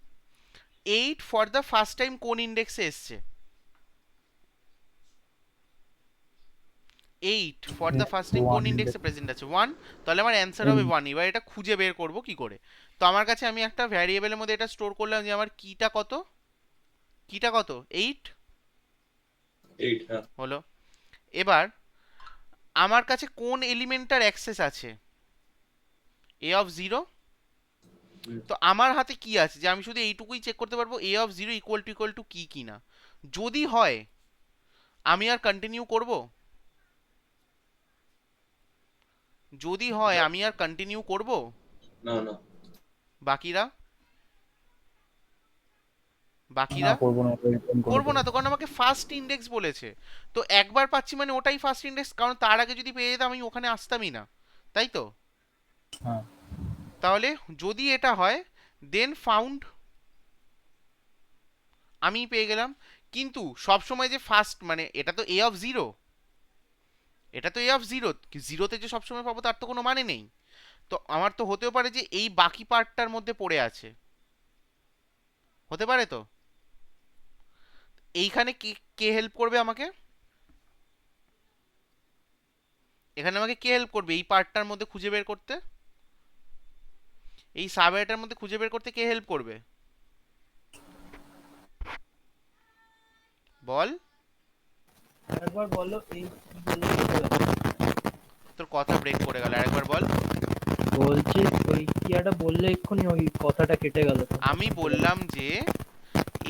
Speaker 1: 8 ফর দ্য ফার্স্ট টাইম কোন ইন্ডেক্সে এসছে? 8 ফর দ্য ফার্স্ট টাইম কোন
Speaker 2: 1
Speaker 1: ইন্ডেক্সে প্রেজেন্ট আছে? 1। তাহলে আমার অ্যান্সার হবে 1। এবার এটা খুঁজে বের করব কি করে? তো আমার কাছে আমি একটা ভ্যারিয়েবলের মধ্যে এটা স্টোর করলাম যে আমার কিটা কত, কিটা কত 8
Speaker 6: 8, হ্যাঁ।
Speaker 1: হলো। এবার আমার কাছে কোন এলিমেন্টটার অ্যাক্সেস আছে? a of 0।
Speaker 6: হুম।
Speaker 1: তো আমার হাতে কি আছে যে আমি শুধু এইটুকুই চেক করতে পারবো a অফ 0 ইকুয়াল টু কি কিনা? যদি হয় আমি আর কন্টিনিউ করব, যদি হয় আমি আর কন্টিনিউ করব।
Speaker 6: না না।
Speaker 1: বাকিরা,
Speaker 2: না,
Speaker 1: বাকিরা
Speaker 2: করবো না, ওটা return করে
Speaker 1: করবো না
Speaker 2: দেবো।
Speaker 1: তো, কারণ আমাকে ফার্স্ট ইন্ডেক্স বলেছে। তো একবার পাচ্ছি মানে ওটাই ফার্স্ট ইন্ডেক্স, কারণ তার আগে যদি পেয়ে যেতাম আমি ওখানে আসতামই না, তাই তো?
Speaker 2: হ্যাঁ,
Speaker 1: তাহলে যদি এটা হয় দেন ফাউন্ড, আমি পেয়ে গেলাম। কিন্তু সব সময় যে ফার্স্ট, মানে এটা তো a অফ 0, এটা তো a অফ 0, জিরোতে যে সবসময় পাবো তার তো কোনো মানে নেই। তো আমার তো হতেও পারে যে এই বাকি পার্টটার মধ্যে পড়ে আছে, হতে পারে তো। এইখানে কে কে হেল্প করবে আমাকে? এখানে আমাকে কে হেল্প করবে এই পার্টটার মধ্যে খুঁজে বের করতে? এই সাব অ্যারেটার মধ্যে খুঁজে বের করতে কে হেল্প করবে বল?
Speaker 4: একবার বলো এই কি বলে?
Speaker 1: তোর কথা ব্রেক করে গেল, আরেকবার বল।
Speaker 4: বলছি ওই কি একটা বললে এক্ষুনি, ওই কথাটা কেটে গেল তো।
Speaker 1: আমি বললাম যে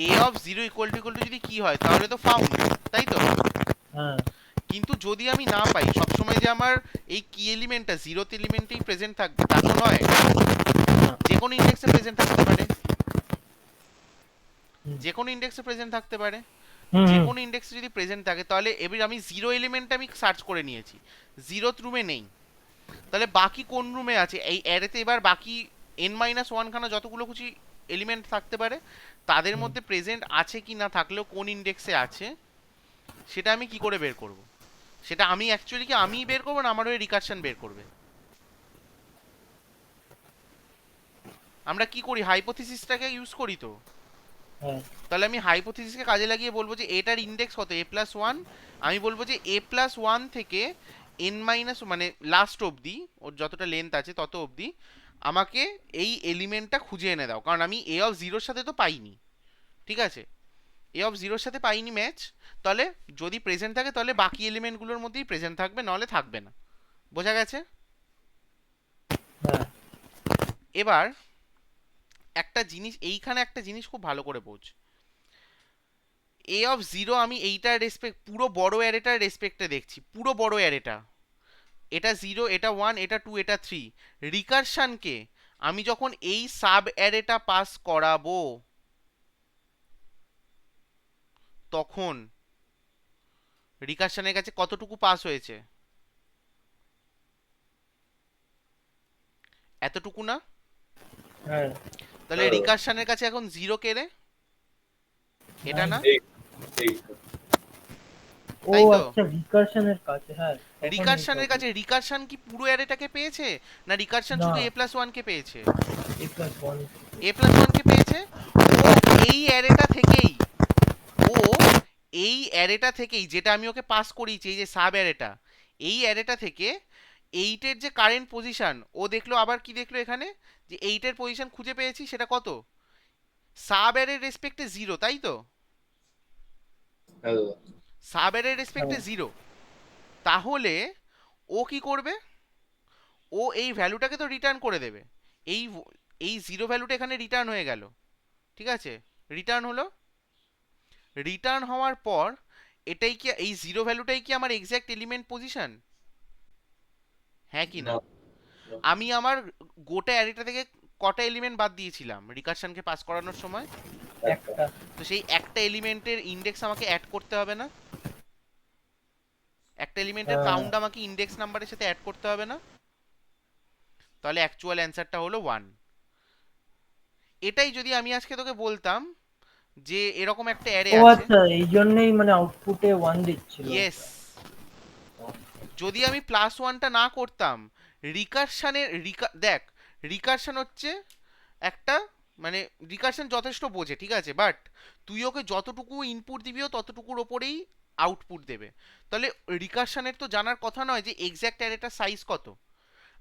Speaker 1: a অফ 0 ইকুয়াল টু যদি কি হয় তাহলে তো ফাউন্ড, তাই তো?
Speaker 4: হ্যাঁ,
Speaker 1: কিন্তু যদি আমি না পাই, সবসময় যে আমার এই কি এলিমেন্টটা জিরোথ এলিমেন্টেই প্রেজেন্ট থাকবে তা তো নয়, যে কোনো ইন্ডেক্সে প্রেজেন্ট থাকতে পারে, যে কোনো ইন্ডেক্সে প্রেজেন্ট থাকতে পারে। যে কোনো ইন্ডেক্সে যদি প্রেজেন্ট থাকে তাহলে এবার আমি জিরো এলিমেন্ট আমি সার্চ করে নিয়েছি, জিরোথ রুমে নেই, তাহলে বাকি কোন রুমে আছে এই অ্যারেতে? এবার বাকি n-1 খানা যতগুলো খুশি এলিমেন্ট থাকতে পারে তাদের মধ্যে প্রেজেন্ট আছে কি না, থাকলেও কোন ইন্ডেক্সে আছে সেটা আমি কি করে বের করব? সেটা আমি অ্যাকচুয়ালি কি আমি বের করবো না আমার ওই রিকারশন বের করবে? আমরা কি করি, হাইপোথিসিসটাকে ইউজ করি তো।
Speaker 4: হ্যাঁ,
Speaker 1: তাহলে আমি হাইপোথিসিসকে কাজে লাগিয়ে বলবো যে এটার ইন্ডেক্স কত, a+1। আমি বলবো যে a+1 থেকে n- মানে লাস্ট অবধি, ওর যতটা লেন্থ আছে তত অবধি আমাকে এই এলিমেন্টটা খুঁজে এনে দাও, কারণ আমি a অফ 0 সাথে তো পাইনি, ঠিক আছে? a অফ 0 সাথে পাইনি ম্যাচ, তাহলে যদি প্রেজেন্ট থাকে তাহলে বাকি এলিমেন্টগুলোর মধ্যেই প্রেজেন্ট থাকবে, নাহলে থাকবে না। বোঝা গেছে?
Speaker 4: হ্যাঁ,
Speaker 1: এবার একটা জিনিস, এইখানে একটা জিনিস খুব ভালো করে বোঝ। a অফ 0 আমি এইটার রেসপেক্ট, পুরো বড় অ্যারেটার রেসপেক্টে দেখছি, পুরো বড় অ্যারেটা। এটা 0, এটা 1, এটা 2, এটা 3। রিকারশনকে আমি যখন এই সাব অ্যারেটা পাস করাবো তখন রিকারশনের কাছে কতটুকু পাস হয়েছে? এতটুকু না?
Speaker 4: হ্যাঁ,
Speaker 1: তাহলে রিকারশনের কাছে এখন 0 কে রে? এটা না?
Speaker 6: 8, 8।
Speaker 4: ও
Speaker 1: তাই তো?
Speaker 4: আচ্ছা, রিকারশনের কাছে, হ্যাঁ। তখন
Speaker 1: রিকারশনের
Speaker 4: এইটা
Speaker 1: কাছে, রিকারশন কি পুরো অ্যারেটাকে পেয়েছে না রিকারশন
Speaker 4: না।
Speaker 1: শুধু a+1 কে পেয়েছে?
Speaker 4: A+1
Speaker 1: a+1 কে পেয়েছে। ও এই অ্যারেটা থেকেই, ও এই অ্যারেটা থেকেই যেটা আমি ওকে পাস করিয়েছি, এই যে সাব অ্যারেটা, এই অ্যারেটা থেকে 8-এর যে কারেন্ট পজিশন ও দেখলো, আবার কি দেখলো এখানে যে 8-এর পজিশন খুঁজে পেয়েছি, সেটা কত, সাব অ্যারের রেসপেক্টে 0, তাই তো?
Speaker 6: হ্যাঁ দাদা।
Speaker 1: সাব অ্যারের রেসপেক্টে 0। তাহলে ও কি করবে, ও এই ভ্যালুটাকে তো রিটার্ন করে দেবে। এই এই 0 ভ্যালুটা এখানে রিটার্ন হয়ে গেল, ঠিক আছে, রিটার্ন হলো। রিটার্ন হওয়ার পর এটাই কি, এই 0 ভ্যালুটাই কি আমার এক্স্যাক্ট এলিমেন্ট পজিশন, হ্যাঁ কি না?
Speaker 6: না।
Speaker 1: আমি আমার গোটা অ্যারেটা থেকে কটা এলিমেন্ট বাদ দিয়েছিলাম রিকারশনকে পাস করানোর সময়?
Speaker 4: একটা।
Speaker 1: তো সেই একটা এলিমেন্টের ইনডেক্স আমাকে অ্যাড করতে হবে না? একটা এলিমেন্টের
Speaker 4: হ্যাঁ।
Speaker 1: কাউন্ট আমাকে ইনডেক্স নাম্বারের সাথে অ্যাড করতে হবে না? তাহলে অ্যাকচুয়াল অ্যান্সারটা হলো 1। এটাই যদি আমি আজকে তোকে বলতাম যে এরকম একটা অ্যারে
Speaker 4: ও
Speaker 1: আছে,
Speaker 4: আচ্ছা, এই জন্যই মানে আউটপুটে 1 দিচ্ছিল।
Speaker 1: ইয়েস, যদি আমি +1টা না করতাম, রিকারশনের দেখ, রিকারশন হচ্ছে একটা, মানে রিকারশন যথেষ্ট বোঝে, ঠিক আছে, বাট তুই ওকে যতটুকু ইনপুট দিবিও ততটুকুর ওপরেই আউটপুট দেবে। তাহলে রিকারশনের তো জানার কথা নয় যে এক্স্যাক্ট অ্যারেটার সাইজ কত।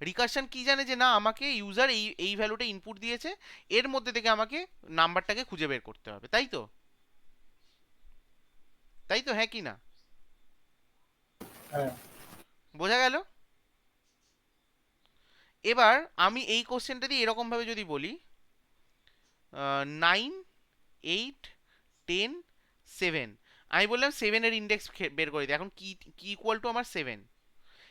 Speaker 1: রিকারশন কি জানে যে না, আমাকে ইউজার এই ভ্যালুটা ইনপুট দিয়েছে, এর মধ্যে থেকে আমাকে নাম্বারটাকে খুঁজে বের করতে হবে, তাই তো? তাই তো, হ্যাঁ কি না?
Speaker 4: হ্যাঁ।
Speaker 1: বোঝা গেল? এবার আমি এই কোশ্চেনটা দিয়ে এরকম ভাবে যদি বলি 9, 8, 10, 7, আমি বললাম 7-এর ইন্ডেক্স বের করে দিই। এখন কি কি ইকুয়াল টু আমার 7,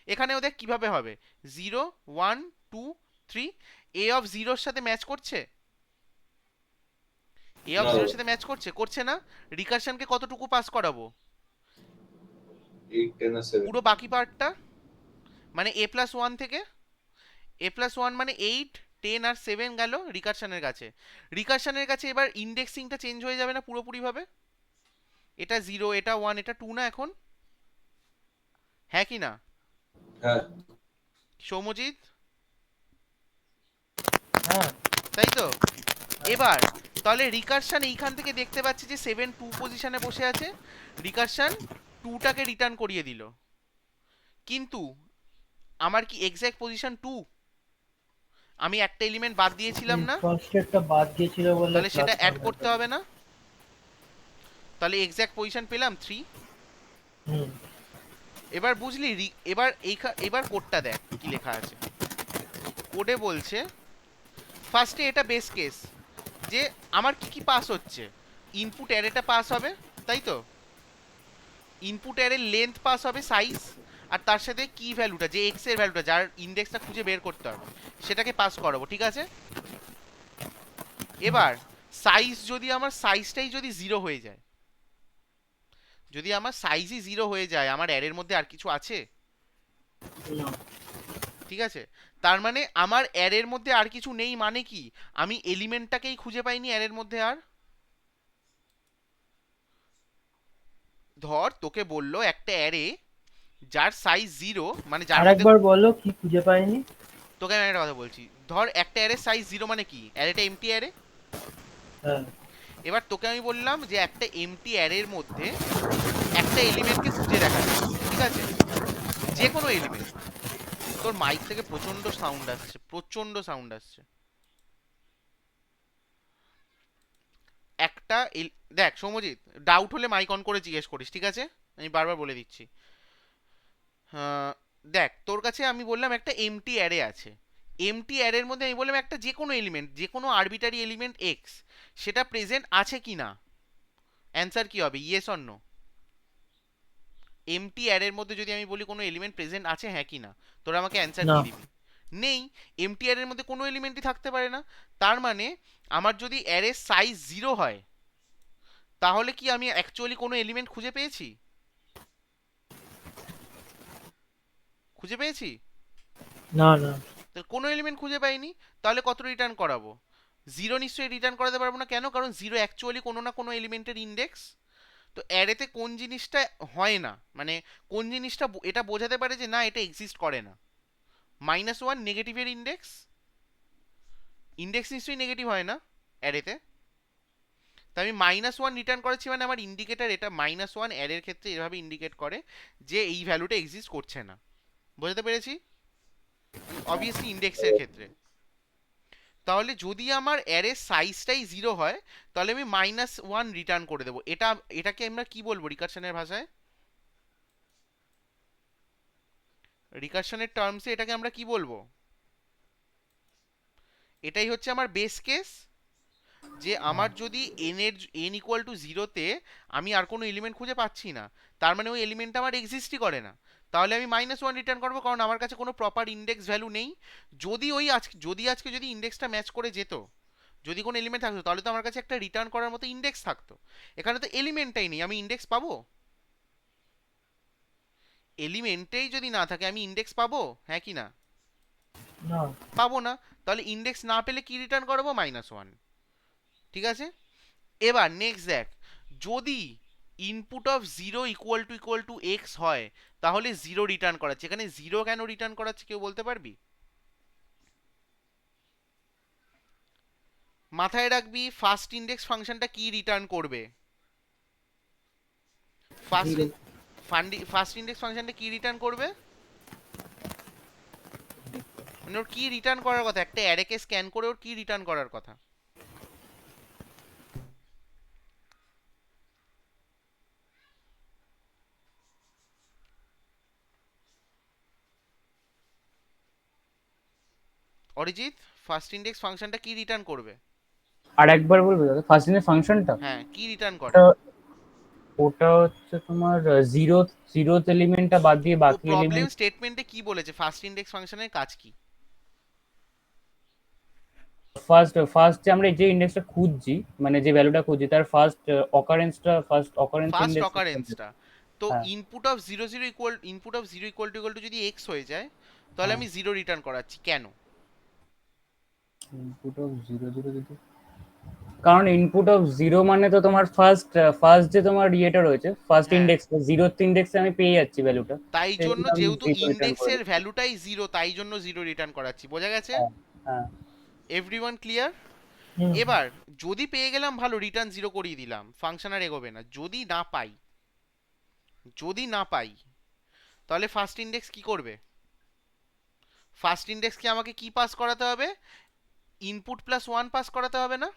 Speaker 1: এখানে ওদের কিভাবে হবে, 0, 1, 2, 3, এ অফ 0-র সাথে ম্যাচ করছে? এ অফ
Speaker 6: না।
Speaker 1: 0-র সাথে ম্যাচ করছে? করছে না। রিকারশনকে কতটুকু পাস করাবো?
Speaker 6: 8 10 আর 7।
Speaker 1: পুরো বাকি পার্টটা, মানে a+1 থেকে, a+1 মানে 8, 10 আর 7 গেল রিকারশনের কাছে। রিকারশনের কাছে এবার ইন্ডেক্সিংটা চেঞ্জ হয়ে যাবে না পুরোপুরিভাবে? এটা 0, এটা 1, এটা 2 না এখন, হ্যাঁ কি না?
Speaker 6: হ্যাঁ।
Speaker 1: সৌম্যজিৎ,
Speaker 4: হ্যাঁ।
Speaker 1: তাই তো? এবার তাহলে রিকারশন এইখান থেকে দেখতে পাচ্ছি যে 7 2 পজিশনে বসে আছে, রিকারশন 2টাকে রিটার্ন করিয়ে দিল, কিন্তু আমার কি এক্স্যাক্ট পজিশন 2? আমি একটা এলিমেন্ট বাদ দিয়েছিলাম না,
Speaker 4: ফার্স্টেরটা বাদ গিয়েছিল বলে
Speaker 1: তাহলে সেটা
Speaker 4: plus
Speaker 1: অ্যাড
Speaker 4: 1
Speaker 1: করতে হবে না? তাহলে এক্স্যাক্ট পজিশন পেলাম 3।
Speaker 4: হুম।
Speaker 1: এবার বুঝলি, এবার এবার কোডটা দেখ কি লেখা আছে। কোডে বলছে ফার্স্টে, এটা বেস কেস, যে আমার কি কি পাস হচ্ছে, ইনপুট অ্যারেটা পাস হবে, তাই তো? ইনপুট অ্যারের লেন্থ পাস হবে, সাইজ, আর তার সাথে কি ভ্যালুটা, যে এক্স এর ভ্যালুটা যার ইনডেক্সটা খুঁজে বের করতে হবে, সেটাকে পাস করাবো, ঠিক আছে? এবার সাইজ, যদি আমার সাইজটাই যদি 0 হয়ে যায়, যদি আমার সাইজই 0 হয়ে যায়, আমার অ্যারের মধ্যে আর কিছু আছে?
Speaker 4: না।
Speaker 1: ঠিক আছে, তার মানে আমার অ্যারের মধ্যে আর কিছু নেই, মানে কি, আমি এলিমেন্টটাকেই খুঁজে পাইনি অ্যারের মধ্যে আর। ধর তোকে বললো একটা অ্যারে যার সাইজ 0, মানে যার মধ্যে,
Speaker 4: আরেকবার বলো কি খুঁজে পাইনি।
Speaker 1: তোকে আমি একটা কথা বলছি, ধর একটা অ্যারে সাইজ 0 মানে কি, অ্যারেটা এমটি অ্যারে।
Speaker 4: হ্যাঁ।
Speaker 1: এবার তোকে আমি বললাম যে একটা এমটি অ্যারের মধ্যে একটা এলিমেন্টকে খুঁজে দেখা যায়, ঠিক আছে, যে কোনো এলিমেন্ট। তোর মাইক থেকে প্রচন্ড সাউন্ড আসছে, প্রচন্ড সাউন্ড আসছে। একটা দেখ সৌম্যজিৎ, ডাউট হলে মাইক অন করে জিজ্ঞেস করিস, ঠিক আছে, আমি বারবার বলে দিচ্ছি। দেখ, তোর কাছে আমি বললাম একটা এমটি অ্যারে আছে, এমটি অ্যারের মধ্যে আমি বললাম একটা যে কোনো এলিমেন্ট, যে কোনো আরবিটারি এলিমেন্ট এক্স, সেটা প্রেজেন্ট আছে কি না, অ্যান্সার কি হবে, ইয়েস অর নো? এমটি অ্যারের মধ্যে যদি আমি বলি কোনো এলিমেন্ট প্রেজেন্ট আছে, হ্যাঁ কি না, তোরা আমাকে অ্যান্সার
Speaker 4: না।
Speaker 1: দিয়ে দিবি। নেই, এমটি অ্যারের মধ্যে কোনো এলিমেন্টই থাকতে পারে না। তার মানে আমার যদি অ্যারের সাইজ 0 হয়, তাহলে কি আমি অ্যাকচুয়ালি কোনো এলিমেন্ট খুঁজে পেয়েছি? খুঁজে পেয়েছি?
Speaker 4: না না।
Speaker 1: তাহলে কোনো এলিমেন্ট খুঁজে পাইনি, তাহলে কত রিটার্ন করাবো? 0 নিশ্চয়ই রিটার্ন করাতে পারবো না, কেন? কারণ 0 অ্যাকচুয়ালি কোনো না কোনো এলিমেন্টের ইনডেক্স। তো অ্যারেতে কোন জিনিসটা হয় না, মানে কোন জিনিসটা এটা বোঝাতে পারে যে না এটা এক্সিস্ট করে না? -1 নেগেটিভের ইনডেক্স, ইনডেক্স নিশ্চয়ই নেগেটিভ হয় না অ্যারেতে। তাই আমি -1 রিটার্ন করেছি, মানে আমার ইন্ডিকেটর এটা, -1 অ্যারের ক্ষেত্রে এভাবে ইন্ডিকেট করে যে এই ভ্যালুটা এক্সিস্ট করছে না। বুঝতে পেরেছি? অবভিয়াসলি ইন্ডেক্সের ক্ষেত্রে। তাহলে যদি আমার অ্যারের সাইজটাই 0 হয় তাহলে আমি -1 রিটার্ন করে দেবো। এটাকে আমরা কি বলবো রিকারশনের ভাষায়? রিকারশনের টার্মসে এটাকে আমরা কি বলবো? এটাই হচ্ছে আমার বেস কেস, যে আমার যদি n ইকুয়াল টু 0-তে আমি আর কোনো এলিমেন্ট খুঁজে পাচ্ছি না, তার মানে ওই এলিমেন্টটা আমার এক্সিস্টই করে না, তাহলে আমি -1 রিটার্ন করবো, কারণ আমার কাছে কোনো প্রপার ইন্ডেক্স ভ্যালু নেই। আজকে যদি ইন্ডেক্সটা ম্যাচ করে যেত, যদি কোনো এলিমেন্ট থাকতো, তাহলে তো আমার কাছে একটা রিটার্ন করার মতো ইন্ডেক্স থাকতো। এখানে তো এলিমেন্টটাই নেই, আমি ইন্ডেক্স পাবো? এলিমেন্টেই যদি না থাকে আমি ইন্ডেক্স পাবো, হ্যাঁ কি না?
Speaker 2: না।
Speaker 1: পাবো না। তাহলে ইন্ডেক্স না পেলে কি রিটার্ন করবো? -1। ঠিক আছে, এবার নেক্সট দেখ, যদি input of 0 equal to x হয় তাহলে 0 রিটার্ন করাচ্ছে। এখানে 0 কেন রিটার্ন করাচ্ছে কেউ বলতে পারবি? মাথায় রাখবি ফার্স্ট ইন্ডেক্স ফাংশনটা কি রিটার্ন করবে? ফার্স্ট ইন্ডেক্স ফাংশনটা কি রিটার্ন করবে? মানে ওর কি রিটার্ন করার কথা? একটা অ্যারেকে স্ক্যান করে ওর কি রিটার্ন করার কথা? অরিজিৎ, ফার্স্ট ইন্ডেক্স ফাংশনটা কি রিটার্ন করবে?
Speaker 2: আর একবার বলবে দাদা ফার্স্ট ইনের ফাংশনটা?
Speaker 1: হ্যাঁ, কি রিটার্ন করে?
Speaker 2: ওটা ওটা হচ্ছে তোমার জিরোথ এলিমেন্টটা বাদ দিয়ে
Speaker 1: তো
Speaker 2: বাকি
Speaker 1: প্রবলেম
Speaker 2: এলিমেন্ট।
Speaker 1: স্টেটমেন্টে কি বলেছে ফার্স্ট ইন্ডেক্স ফাংশনের কাজ কি?
Speaker 2: ফার্স্ট যে আমরা যে ইন্ডেক্সটা খুঁজছি, মানে যে ভ্যালুটা খুঁজছি তার ফার্স্ট অকারেন্স
Speaker 1: ফার্স্ট
Speaker 2: ইন্ডেক্স।
Speaker 1: অকারেন্সটা তো
Speaker 2: হ্যাঁ।
Speaker 1: ইনপুট অফ 0 ইকুয়াল টু যদি x হয়ে যায় তাহলে
Speaker 2: হ্যাঁ।
Speaker 1: আমি 0 রিটার্ন করাচ্ছি কেন?
Speaker 2: ইনপুট অফ 0 যদি, কারণ ইনপুট অফ 0 মানে তো তোমার ফার্স্ট যে তোমার ইয়েটা রয়েছে, ফার্স্ট
Speaker 1: হ্যাঁ,
Speaker 2: ইন্ডেক্স, জিরোথ ইন্ডেক্সে আমি পেয়ে যাচ্ছি ভ্যালুটা।
Speaker 1: তাই
Speaker 2: সেই
Speaker 1: জন্য
Speaker 2: জন্য আমি
Speaker 1: যেহেতু
Speaker 2: 0 রিটার্ন করে
Speaker 1: ইন্ডেক্সের
Speaker 2: দিচ্ছি।
Speaker 1: ভ্যালুটাই 0 তাই জন্য 0 রিটার্ন করাচ্ছি। বোঝা গেছে?
Speaker 2: হ্যাঁ। হ্যাঁ।
Speaker 1: Everyone clear? এবার যদি পেয়ে গেলাম ভালো, রিটার্ন 0 করিয়ে দিলাম, ফাংশন আর এগোবে না। যদি না পাই তাহলে ফার্স্ট ইন্ডেক্স কি করবে? ফার্স্ট ইন্ডেক্সকে আমাকে কি পাস করাতে হবে? ইনপুট প্লাস 1 পাস করাতে হবে না?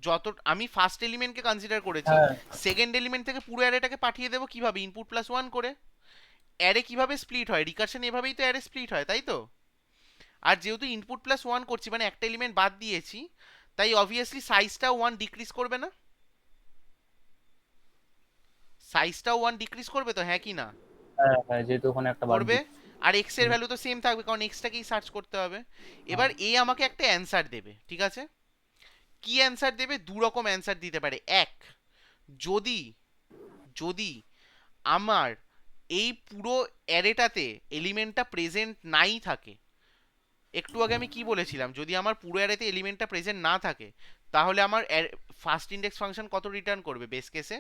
Speaker 1: যত আমি ফার্স্ট এলিমেন্টকে কনসিডার করেছি,
Speaker 2: হ্যাঁ।
Speaker 1: সেকেন্ড এলিমেন্ট থেকে পুরো অ্যারেটাকে পাঠিয়ে দেবো কিভাবে? ইনপুট প্লাস 1 করে। অ্যারে কিভাবে স্প্লিট হয়? রিকারশন এভাবেই তো অ্যারে স্প্লিট হয়, তাই তো? আর যেহেতু ইনপুট প্লাস 1 করছি মানে একটা এলিমেন্ট বাদ দিয়েছি, তাই অবভিয়াসলি সাইজটাও 1 ডিক্রিজ করবে না? সাইজটাও 1 ডিক্রিজ করবে তো, হ্যাঁ কি না?
Speaker 2: হ্যাঁ। হ্যাঁ, যেহেতু ওখানে একটা বাদ
Speaker 1: করবে।
Speaker 2: দিচ্ছি।
Speaker 1: আর এক্স এর ভ্যালু তো সেম থাকবে, কারণ এক্সটাকেই সার্চ করতে হবে। এবার এ আমাকে একটা অ্যান্সার দেবে, ঠিক আছে? কি অ্যান্সার দেবে? দু রকম অ্যান্সার দিতে পারে। এক, যদি যদি আমার এই পুরো অ্যারেটাতে এলিমেন্টটা প্রেজেন্ট নাই থাকে, একটু আগে আমি কি বলেছিলাম, যদি আমার পুরো অ্যারেতে এলিমেন্টটা প্রেজেন্ট না থাকে তাহলে আমার ফার্স্ট ইন্ডেক্স ফাংশন কত রিটার্ন করবে বেস কেসে?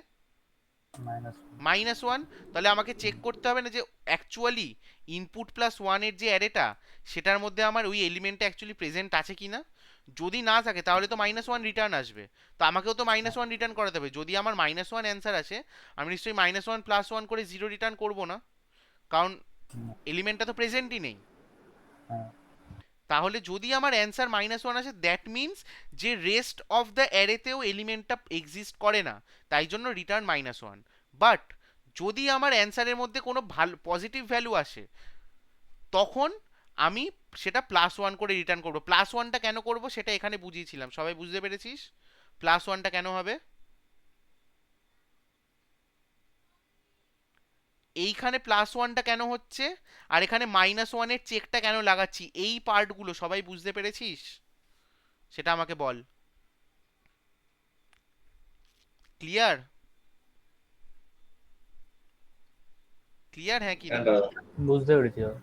Speaker 2: -1।
Speaker 1: -1। তাহলে আমাকে চেক করতে হবে না যে অ্যাকচুয়ালি ইনপুট প্লাস 1 এর যে অ্যারেটা সেটার মধ্যে আমার ওই এলিমেন্টটা অ্যাকচুয়ালি প্রেজেন্ট আছে কিনা। যদি না থাকে তাহলে তো -1 রিটার্ন আসবে, তো আমাকেও তো -1 রিটার্ন করাতে হবে। যদি আমার -1 অ্যান্সার আসে, আমি নিশ্চয়ই -1 প্লাস 1 করে 0 রিটার্ন করব না, কারণ এলিমেন্টটা তো প্রেজেন্টই নেই।
Speaker 2: হ্যাঁ।
Speaker 1: তাহলে যদি আমার অ্যান্সার -1 আসে, দ্যাট মিনস যে রেস্ট অফ দ্য অ্যারেতেও এলিমেন্টটা এক্সিস্ট করে না, তাই জন্য রিটার্ন -1। বাট যদি আমার অ্যান্সারের মধ্যে কোনো ভালো পজিটিভ ভ্যালু আসে, তখন আমি সেটা +1 করে রিটার্ন করবো। +1টা কেন করব সেটা এখানে বুঝিয়েছিলাম, সবাই বুঝতে পেরেছিস? +1টা কেন হবে? এইখানে +1টা কেন হচ্ছে আর এখানে -1 এর চেকটা কেন লাগাচ্ছি, এই পার্টগুলো সবাই বুঝতে পেরেছিস? সেটা আমাকে বল। ক্লিয়ার? ক্লিয়ার, হ্যাঁ কি না?
Speaker 2: বুঝতে পেরেছি দাদা।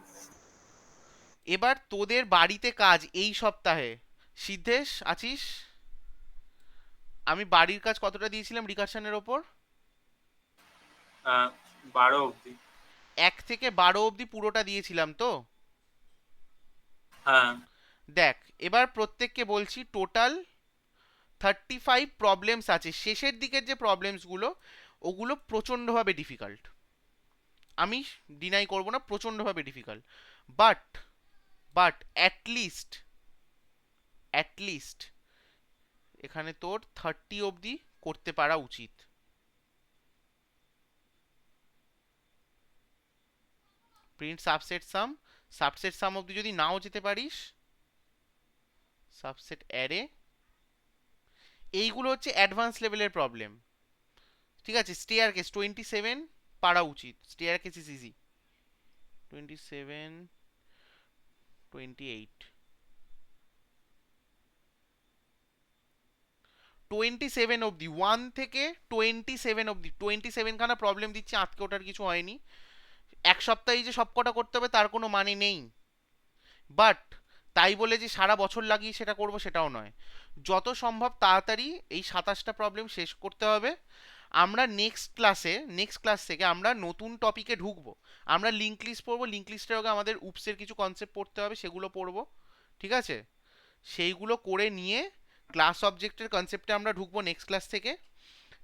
Speaker 1: এবার তোদের বাড়িতে কাজ এই সপ্তাহে, সিদ্ধেশ আছিস? আমি বাড়ির কাজ কতটা দিয়েছিলাম রিকারশনের ওপর?
Speaker 3: 12 অবধি।
Speaker 1: 1 থেকে 12 অবধি পুরোটা দিয়েছিলাম তো?
Speaker 3: হ্যাঁ।
Speaker 1: দেখ, এবার প্রত্যেককে বলছি টোটাল 35 প্রবলেমস আছে। শেষের দিকের যে প্রবলেমসগুলো ওগুলো প্রচণ্ডভাবে ডিফিকাল্ট, আমি ডিনাই করব না, প্রচণ্ডভাবে ডিফিকাল্ট। বাট বাট অ্যাটলিস্ট এখানে তোর 30 অবধি করতে পারা উচিত। প্রিন্ট সাবসেট সাম অবধি যদি নাও যেতে পারিস, সাবসেট অ্যারে, এইগুলো হচ্ছে অ্যাডভান্স লেভেলের প্রবলেম। ঠিক আছে, স্টেয়ার কেস 27 পারা উচিত। Stair case is easy. 27, 28, 27 অবধি, 1 থেকে 27 অবধি 27 খানা প্রবলেম দিচ্ছে, আজকে ওটার কিছু হয়নি। এক সপ্তাহে যে সবকটা করতে হবে তার কোনো মানে নেই। বাট তাই বলে যে সারা বছর লাগিয়ে সেটা করব সেটাও নয়। যত সম্ভব তাড়াতাড়ি এই 27টা প্রবলেম শেষ করতে হবে। আমরা নেক্সট ক্লাস থেকে আমরা নতুন টপিকে ঢুকবো। আমরা লিঙ্ক লিস্ট পড়বো, লিঙ্ক লিস্টের আগে আমাদের উপসের কিছু কনসেপ্ট পড়তে হবে, সেগুলো পড়বো। ঠিক আছে, সেইগুলো করে নিয়ে ক্লাস অবজেক্টের কনসেপ্টে আমরা ঢুকবো নেক্সট ক্লাস থেকে।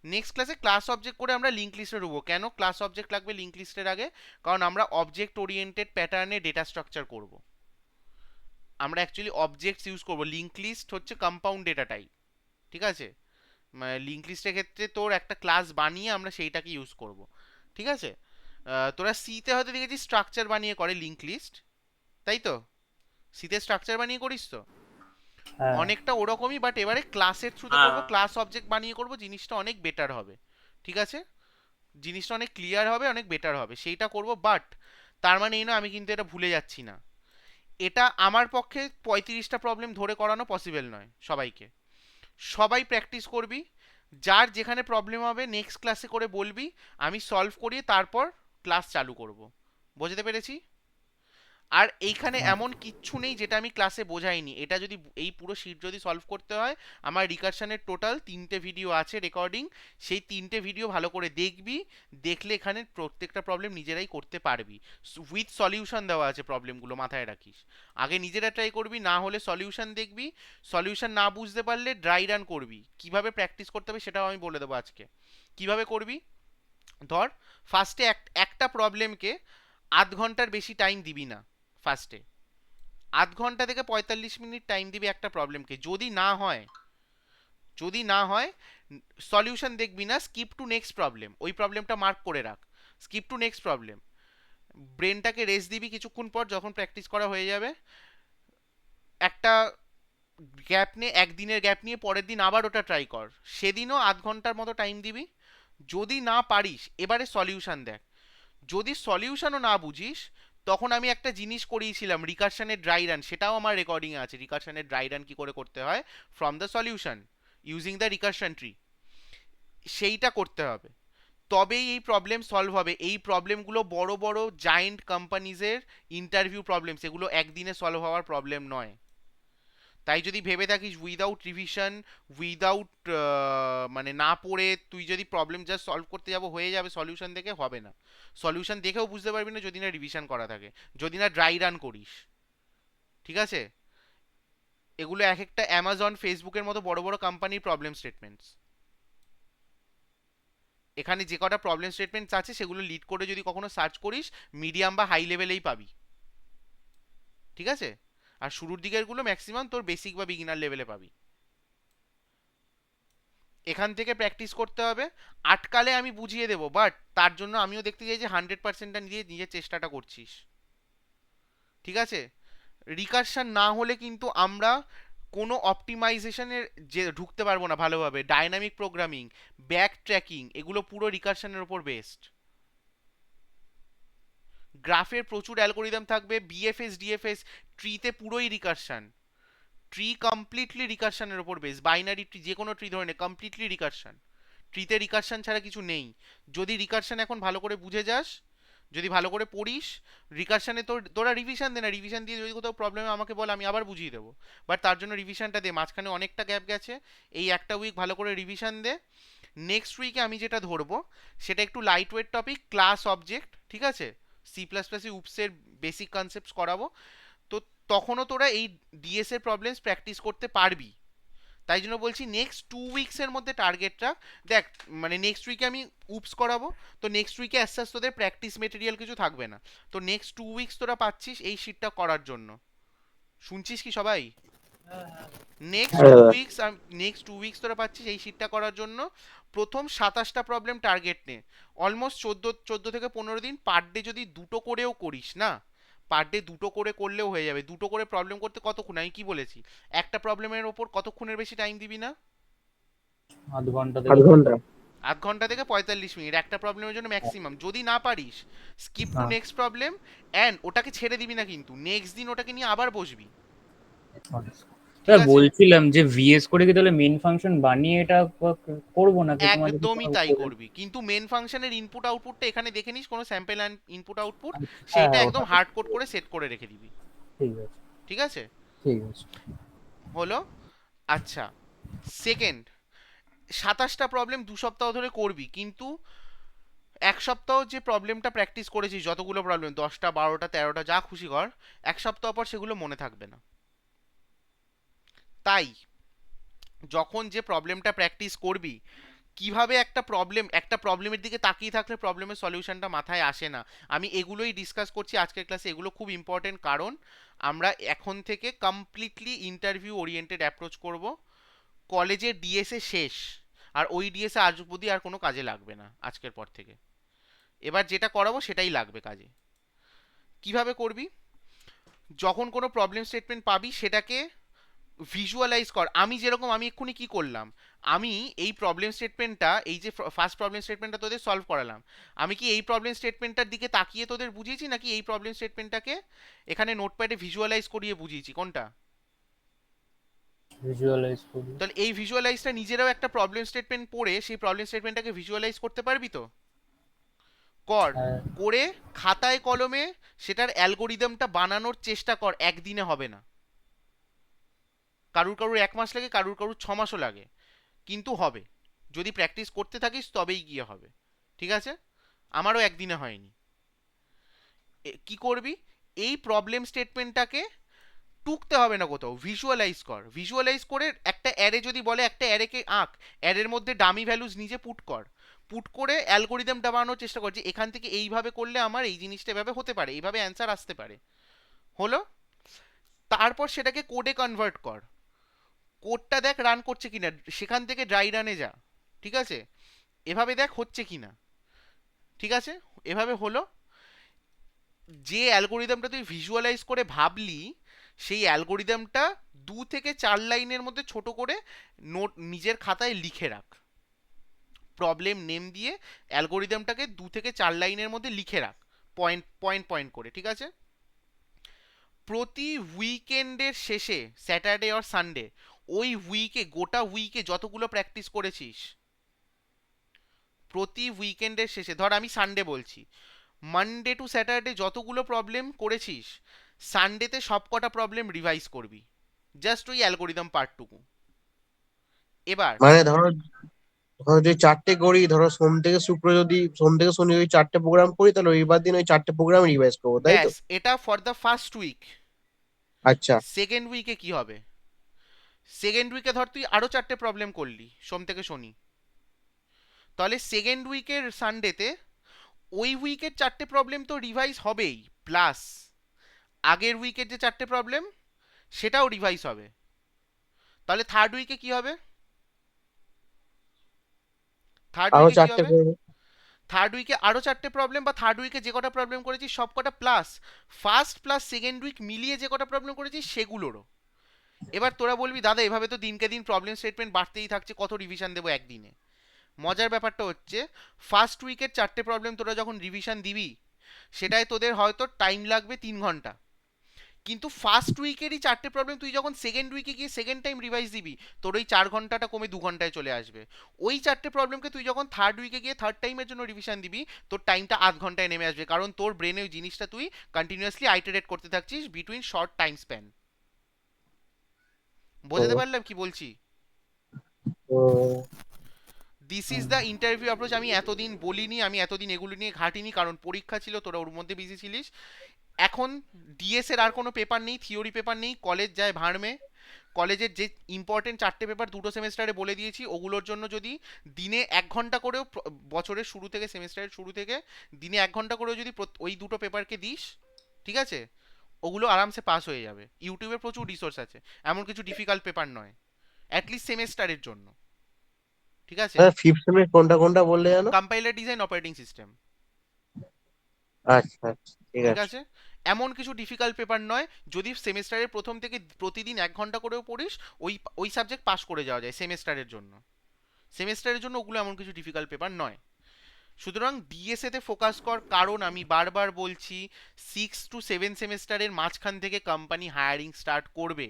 Speaker 1: নেক্সট ক্লাসে ক্লাস অবজেক্ট করে আমরা লিঙ্ক লিস্টে ঢুকবো। কেন ক্লাস অবজেক্ট লাগবে লিঙ্ক লিস্টের আগে? কারণ আমরা অবজেক্ট ওরিয়েন্টেড প্যাটার্নে ডেটা স্ট্রাকচার করব। আমরা অ্যাকচুয়ালি অবজেক্টস ইউজ করব। লিঙ্ক লিস্ট হচ্ছে কম্পাউন্ড ডেটা টাইপ। ঠিক আছে, লিঙ্ক লিস্টের ক্ষেত্রে তোর একটা ক্লাস বানিয়ে আমরা সেইটাকে ইউজ করব। ঠিক আছে, তোরা সিতে হয়তো দেখেছিস স্ট্রাকচার বানিয়ে করে লিঙ্ক লিস্ট, তাই তো? সিতে স্ট্রাকচার বানিয়ে করিস তো?
Speaker 2: হ্যাঁ
Speaker 1: অনেকটা ওরকমই, বাট এবারে ক্লাসের থ্রুতে করবো, ক্লাস অবজেক্ট বানিয়ে করব, জিনিসটা অনেক বেটার হবে। ঠিক আছে, জিনিসটা অনেক ক্লিয়ার হবে, অনেক বেটার হবে, সেইটা করব। বাট তার মানে এই না আমি কিন্তু এটা ভুলে যাচ্ছি না। এটা আমার পক্ষে 35টা প্রবলেম ধরে করানো পসিবল নয় সবাইকে। সবাই প্র্যাকটিস করবি, যার যেখানে প্রবলেম হবে নেক্সট ক্লাসে করে বলবি, আমি সলভ করিয়ে তারপর ক্লাস চালু করব। বুঝতে পেরেছি? আর এইখানে এমন কিচ্ছু নেই যেটা আমি ক্লাসে বোঝাইনি। এটা যদি এই পুরো শিট যদি সলভ করতে হয়, আমার রিকারশনের টোটাল 3টে ভিডিও আছে রেকর্ডিং, সেই 3টে ভিডিও ভালো করে দেখবি। দেখলে এখানে প্রত্যেকটা প্রবলেম নিজেরাই করতে পারবি, উইথ সলিউশন দেওয়া আছে। প্রবলেমগুলো মাথায় রাখিস, আগে নিজেরা ট্রাই করবি, না হলে সলিউশন দেখবি। সলিউশন না বুঝতে পারলে ড্রাই রান করবি। কিভাবে প্র্যাকটিস করতে হবে সেটাও আমি বলে দেবো আজকে। কিভাবে করবি? ধর ফার্স্টে একটা প্রবলেমকে আধ ঘন্টার বেশি টাইম দিবি না। ফার্স্টে আধ ঘন্টা থেকে 45 মিনিট টাইম দিবি একটা প্রবলেমকে। যদি না হয় সলিউশন দেখবি না, স্কিপ টু নেক্সট প্রবলেম, ওই প্রবলেমটা মার্ক করে রাখ, স্কিপ টু নেক্সট প্রবলেম। ব্রেনটাকে রেস্ট দিবি কিছুক্ষণ পর, যখন প্র্যাকটিস করা হয়ে যাবে। একটা গ্যাপ নিয়ে, একদিনের গ্যাপ নিয়ে পরের দিন আবার ওটা ট্রাই কর, সেদিনও আধ ঘন্টার মতো টাইম দিবি। যদি না পারিস এবারে সলিউশন দেখ। যদি সলিউশনও না বুঝিস, তখন আমি একটা জিনিস করিয়েছিলাম রিকারশনের ড্রাই রান, সেটাও আমার রেকর্ডিংয়ে আছে। রিকারশনের ড্রাই রান কী করে করতে হয় from the solution using the recursion tree, সেইটা করতে হবে। তবেই এই প্রবলেম সলভ হবে। এই প্রবলেমগুলো বড় বড় জায়েন্ট কোম্পানিজের ইন্টারভিউ প্রবলেম, সেগুলো একদিনে সলভ হওয়ার প্রবলেম নয়। তাই যদি ভেবে থাকিস উইদাউট রিভিশন, উইদাউট মানে না পড়ে তুই যদি প্রবলেম জাস্ট সলভ করতে যাবো হয়ে যাবে সলিউশন দেখে, হবে না। সলিউশন দেখেও বুঝতে পারবি না যদি না রিভিশন করা থাকে, যদি না ড্রাই রান করিস। ঠিক আছে, এগুলো এক একটা অ্যামাজন, ফেসবুকের মতো বড় বড় কোম্পানির প্রবলেম স্টেটমেন্টস। এখানে যে কটা প্রবলেম স্টেটমেন্টস আছে সেগুলো লিড করে যদি কখনো সার্চ করিস, মিডিয়াম বা হাই লেভেলেই পাবি। ঠিক আছে, আর শুরুর দিকেরগুলো ম্যাক্সিমাম তোর বেসিক বা বিগিনার লেভেলে পাবি। এখান থেকে প্র্যাকটিস করতে হবে। আটকালে আমি বুঝিয়ে দেবো, বাট তার জন্য আমিও দেখতে চাই যে 100%টা নিজের চেষ্টাটা করছিস। ঠিক আছে, রিকারশন না হলে কিন্তু আমরা কোনো অপটিমাইজেশনের যে ঢুকতে পারবো না ভালোভাবে। ডাইনামিক প্রোগ্রামিং, ব্যাক ট্র্যাকিং, এগুলো পুরো রিকারশনের উপর বেসড। গ্রাফের প্রচুর অ্যালগোরিদম থাকবে, বিএফএস ডিএফএস, ট্রিতে পুরোই রিকারশন। ট্রি কমপ্লিটলি রিকারশনের উপর বেস। বাইনারি ট্রি, যে কোনো ট্রি ধরে নে, কমপ্লিটলি রিকারশন। ট্রিতে রিকারশন ছাড়া কিছু নেই। যদি রিকারশন এখন ভালো করে বুঝে যাস, যদি ভালো করে পড়িস, রিকারশনে তোরা রিভিশন দে না, রিভিশন দিয়ে যদি কোথাও প্রবলেম আমাকে বল, আমি আবার বুঝিয়ে দেবো। বাট তার জন্য রিভিশনটা দে, মাঝখানে অনেকটা গ্যাপ গেছে, এই একটা উইক ভালো করে রিভিশন দে। নেক্সট উইকে আমি যেটা ধরবো সেটা একটু light weight topic, class object. ঠিক আছে, C++-এ উপসের বেসিক কনসেপ্টস করাবো। তো তখনও তোরা এই ডিএস এর প্রবলেমস প্র্যাকটিস করতে পারবি। তাই জন্য বলছি নেক্সট 2 উইকসের মধ্যে টার্গেটটা দেখ, মানে নেক্সট উইকে আমি উপস করাবো, তো নেক্সট উইকে আস্তে আস্তে তোদের প্র্যাকটিস মেটেরিয়াল কিছু থাকবে না, তো নেক্সট 2 উইকস তোরা পাচ্ছিস এই শিটটা করার জন্য। শুনছিস কি সবাই? নেক্সট 2 উইকস তোরা পাচ্ছিস এই শিটটা করার জন্য। প্রথম 27টা প্রবলেম টার্গেট নে, অলমোস্ট 14 থেকে 15 দিন, পার ডে যদি দুটো করেও করিস না, পার ডে দুটো করে করলেও হয়ে যাবে। দুটো করে প্রবলেম করতে কতক্ষণ, আমি কি বলেছি, একটা প্রবলেমের ওপর কতক্ষণের বেশি টাইম দিবি না,
Speaker 2: আধ ঘন্টা
Speaker 7: আধ
Speaker 2: থেকে
Speaker 7: ঘন্টা।
Speaker 1: আধ ঘন্টা থেকে 45 মিনিট একটা প্রবলেমের জন্য ম্যাক্সিমাম। যদি না পারিস স্কিপ টু
Speaker 2: হ্যাঁ।
Speaker 1: নেক্সট প্রবলেম, অ্যান্ড ওটাকে ছেড়ে দিবি না, কিন্তু নেক্সট দিন ওটাকে নিয়ে আবার বসবি।
Speaker 2: স্যার
Speaker 1: আছে?
Speaker 2: বলছিলাম যে ভিএস করে কি তাহলে মেইন ফাংশন বানিয়ে এটা করবো নাকি তোমার যদি
Speaker 1: একদমই
Speaker 2: কোনো
Speaker 1: তাই
Speaker 2: করে-
Speaker 1: করবি, কিন্তু মেন ফাংশনের ইনপুট আউটপুটটা এখানে দেখে নিস, কোনো স্যাম্পল অ্যান্ড ইনপুট আউটপুট,
Speaker 2: হ্যাঁ,
Speaker 1: সেইটা
Speaker 2: হ্যাঁ,
Speaker 1: একদম
Speaker 2: ওটা-
Speaker 1: হার্ড কোড করে সেট করে রেখে দিবি।
Speaker 2: ঠিক আছে
Speaker 1: ঠিক আছে?
Speaker 2: ঠিক আছে।
Speaker 1: হলো। আচ্ছা, সেকেন্ড, 27টা প্রবলেম 2 সপ্তাহ ধরে করবি, কিন্তু 1 সপ্তাহ যে প্রবলেমটা প্র্যাকটিস করেছিস, যতগুলো প্রবলেম 10টা 12টা 13টা যা খুশি কর, 1 সপ্তাহ পর সেগুলো মনে থাকবে না। তাই যখন যে প্রবলেমটা প্র্যাকটিস করবি, কিভাবে একটা প্রবলেমের দিকে তাকিয়ে থাকলে প্রবলেমের সলিউশনটা মাথায় আসে না, আমি এগুলোই ডিসকাস করছি আজকের ক্লাসে। এগুলো খুব ইম্পর্টেন্ট, কারণ আমরা এখন থেকে কমপ্লিটলি ইন্টারভিউ ওরিয়েন্টেড অ্যাপ্রোচ করব। কলেজের ডিএসএ শেষ, আর ওই ডিএসএ আজ অবধি আর কোনো কাজে লাগবে না আজকের পর থেকে। এবার যেটা করাবো সেটাই লাগবে কাজে। কিভাবে করবি, যখন কোনো প্রবলেম স্টেটমেন্ট পাবি সেটাকে ভিজুয়ালাইজ কর। আমি এক্ষুনি কি করলাম, আমি এই প্রবলেম স্টেটমেন্টটা, এই যে ফার্স্ট প্রবলেম স্টেটমেন্টটা তোদের সলভ করালাম, আমি কি এই প্রবলেম স্টেটমেন্টটার দিকে তাকিয়ে তোদের বুঝিয়েছি, নাকি এই প্রবলেম স্টেটমেন্টটাকে এখানে নোটপ্যাডে ভিজুয়ালাইজ করিয়ে বুঝিয়েছি, কোনটা?
Speaker 2: ভিজুয়ালাইজ করি।
Speaker 1: তাহলে এই ভিজুয়ালাইজটা নিজেরাও একটা প্রবলেম স্টেটমেন্ট পড়ে সেই প্রবলেম স্টেটমেন্টটাকে ভিজুয়ালাইজ করতে পারবি তো? কর,
Speaker 2: হ্যাঁ।
Speaker 1: করে খাতায় কলমে সেটার অ্যালগোরিদমটা বানানোর চেষ্টা কর। একদিনে হবে না, কারুর 1 মাস লাগে, কারুর 6 মাসও লাগে, কিন্তু হবে। যদি প্র্যাকটিস করতে থাকিস তবেই গিয়ে হবে। ঠিক আছে? আমারও একদিনে হয়নি। কি করবি, এই প্রবলেম স্টেটমেন্টটাকে টুকতে হবে না কোথাও, ভিজুয়ালাইজ কর। ভিজুয়ালাইজ করে একটা অ্যারে যদি বলে, একটা অ্যারেকে আঁক, অ্যারের মধ্যে ডামি ভ্যালুজ নিজে পুট কর, পুট করে অ্যালগোরিদমটা বানানোর চেষ্টা কর যে এখান থেকে এইভাবে করলে আমার এই জিনিসটা এভাবে হতে পারে, এইভাবে অ্যান্সার আসতে পারে। হলো? তারপর সেটাকে কোডে কনভার্ট কর, কোডটা দেখ রান করছে কিনা, সেখান থেকে ড্রাই রানে যা। ঠিক আছে? এভাবে দেখ হচ্ছে কিনা। ঠিক আছে? এভাবে হলো। যে অ্যালগোরিদমটা তুই ভিজুয়ালাইজ করে ভাবলি, সেই অ্যালগোরিদমটা 2 থেকে 4 লাইনের মধ্যে ছোট করে নোট নিজের খাতায় লিখে রাখ। প্রবলেম নেম দিয়ে অ্যালগোরিদমটাকে 2 থেকে 4 লাইনের মধ্যে লিখে রাখ, পয়েন্ট পয়েন্ট পয়েন্ট করে। ঠিক আছে? প্রতি উইকেন্ডের শেষে, স্যাটারডে আর সানডে, ওই উইকে, গোটা উইকে যতগুলো প্র্যাকটিস করেছিস, প্রতি উইকেন্ডের শেষে, ধর আমি সানডে বলছি, মানডে টু স্যাটারডে যতগুলো প্রবলেম করেছিস, সানডেতে সব কটা প্রবলেম রিভাইজ করবি, জাস্ট ওই অ্যালগোরিদম পার্টটুকু। এবার
Speaker 8: মানে ধরো ধরো যদি 4টে করি, ধরো সোম থেকে শনি ওই 4টে প্রোগ্রাম করি, তাহলে রবিবার দিন ওই 4টে প্রোগ্রাম রিভাইজ করবো, তাই তো?
Speaker 1: ব্যাস, এটা ফর দ্য ফার্স্ট উইক।
Speaker 8: আচ্ছা।
Speaker 1: সেকেন্ড উইকে কি হবে, সেকেন্ড উইকে ধর তুই আরো 4টে প্রবলেম করলি সোম থেকে শনি, তাহলে সেকেন্ড উইকের সানডেতে ওই উইকের 4টে প্রবলেম তো রিভাইজ হবেই, প্লাস আগের উইকের যে 4টে প্রবলেম সেটাও রিভাইজ হবে। তাহলে থার্ড উইকে কি হবে, থার্ড
Speaker 8: আরো
Speaker 1: উইকে কি
Speaker 8: 4টে
Speaker 1: হবে,
Speaker 8: করবো।
Speaker 1: থার্ড উইকে আরো 4টে প্রবলেম, বা থার্ড উইকে যে কটা প্রবলেম করেছিস সব কটা, plus first plus second week মিলিয়ে যে কটা প্রবলেম করেছিস সেগুলোরও। এবার তোরা বলবি দাদা এভাবে তো দিনকে দিন প্রবলেম স্টেটমেন্ট বাড়তেই থাকছে, কত রিভিশন দেবো একদিনে? মজার ব্যাপারটা হচ্ছে, ফার্স্ট উইকের 4টে প্রবলেম তোরা যখন রিভিশন দিবি, সেটাই তোদের হয়তো টাইম লাগবে 3 ঘন্টা, কিন্তু ফার্স্ট উইকেরই 4টে প্রবলেম তুই যখন সেকেন্ড উইকে গিয়ে সেকেন্ড টাইম রিভাইজ দিবি, তোর ওই 4 ঘন্টাটা কমে 2 ঘন্টায় চলে আসবে। ওই 4টে প্রবলেমকে তুই যখন থার্ড উইকে গিয়ে থার্ড টাইমের জন্য রিভিশন দিবি, তোর টাইমটা আধ ঘন্টায় নেমে আসবে, কারণ তোর ব্রেনে ওই জিনিসটা তুই কন্টিনিউয়াসলি আইটারেট করতে থাকছিস বিটুইন শর্ট টাইম স্প্যান। বোঝাতে পারলাম কি বলছি?
Speaker 8: তো
Speaker 1: this is the interview approach. আমি এতদিন বলিনি, আমি এতদিন এগুলো নিয়ে ঘাটিনি, কারণ পরীক্ষা ছিল, তোরা ওর মধ্যে বিজি ছিলিস। এখন ডিএস এর আর কোনো পেপার নেই, থিওরি পেপার নেই, কলেজ যায় ভাড়মে, কলেজের যে ইম্পর্টেন্ট 4টে পেপার দুটো সেমেস্টারে বলে দিয়েছি, ওগুলোর জন্য যদি দিনে 1 ঘন্টা করেও বছরের শুরু থেকে, সেমেস্টারের শুরু থেকে দিনে 1 ঘন্টা করেও যদি ওই দুটো পেপারকে দিস, ঠিক আছে, ওগুলো আরামসে পাস হয়ে যাবে। ইউটিউবে প্রচুর রিসোর্স আছে, এমন কিছু ডিফিকাল্ট পেপার নয়, অ্যাটলিস্ট সেমেস্টারের জন্য, ঠিক আছে।
Speaker 8: স্যার ফিফথ সেমে কোনটা কোনটা বললে জানো?
Speaker 1: কম্পাইলার ডিজাইন, অপারেটিং সিস্টেম,
Speaker 8: আচ্ছা আচ্ছা, ঠিক
Speaker 1: ঠিক
Speaker 8: আছে।
Speaker 1: আছে। এমন কিছু ডিফিকাল্ট পেপার নয়, যদি সেমেস্টারের প্রথম থেকে প্রতিদিন 1 ঘন্টা করেও পড়িস, ওই ওই সাবজেক্ট পাস করে যাওয়া যায় সেমেস্টারের জন্য। সেমেস্টারের জন্য ওগুলো এমন কিছু ডিফিকাল্ট পেপার নয়। সুতরাং ডিএসএ তে ফোকাস কর, কারণ আমি বারবার বলছি 6 to 7 সেমেস্টারের মাঝখান থেকে কোম্পানি হায়ারিং স্টার্ট করবে।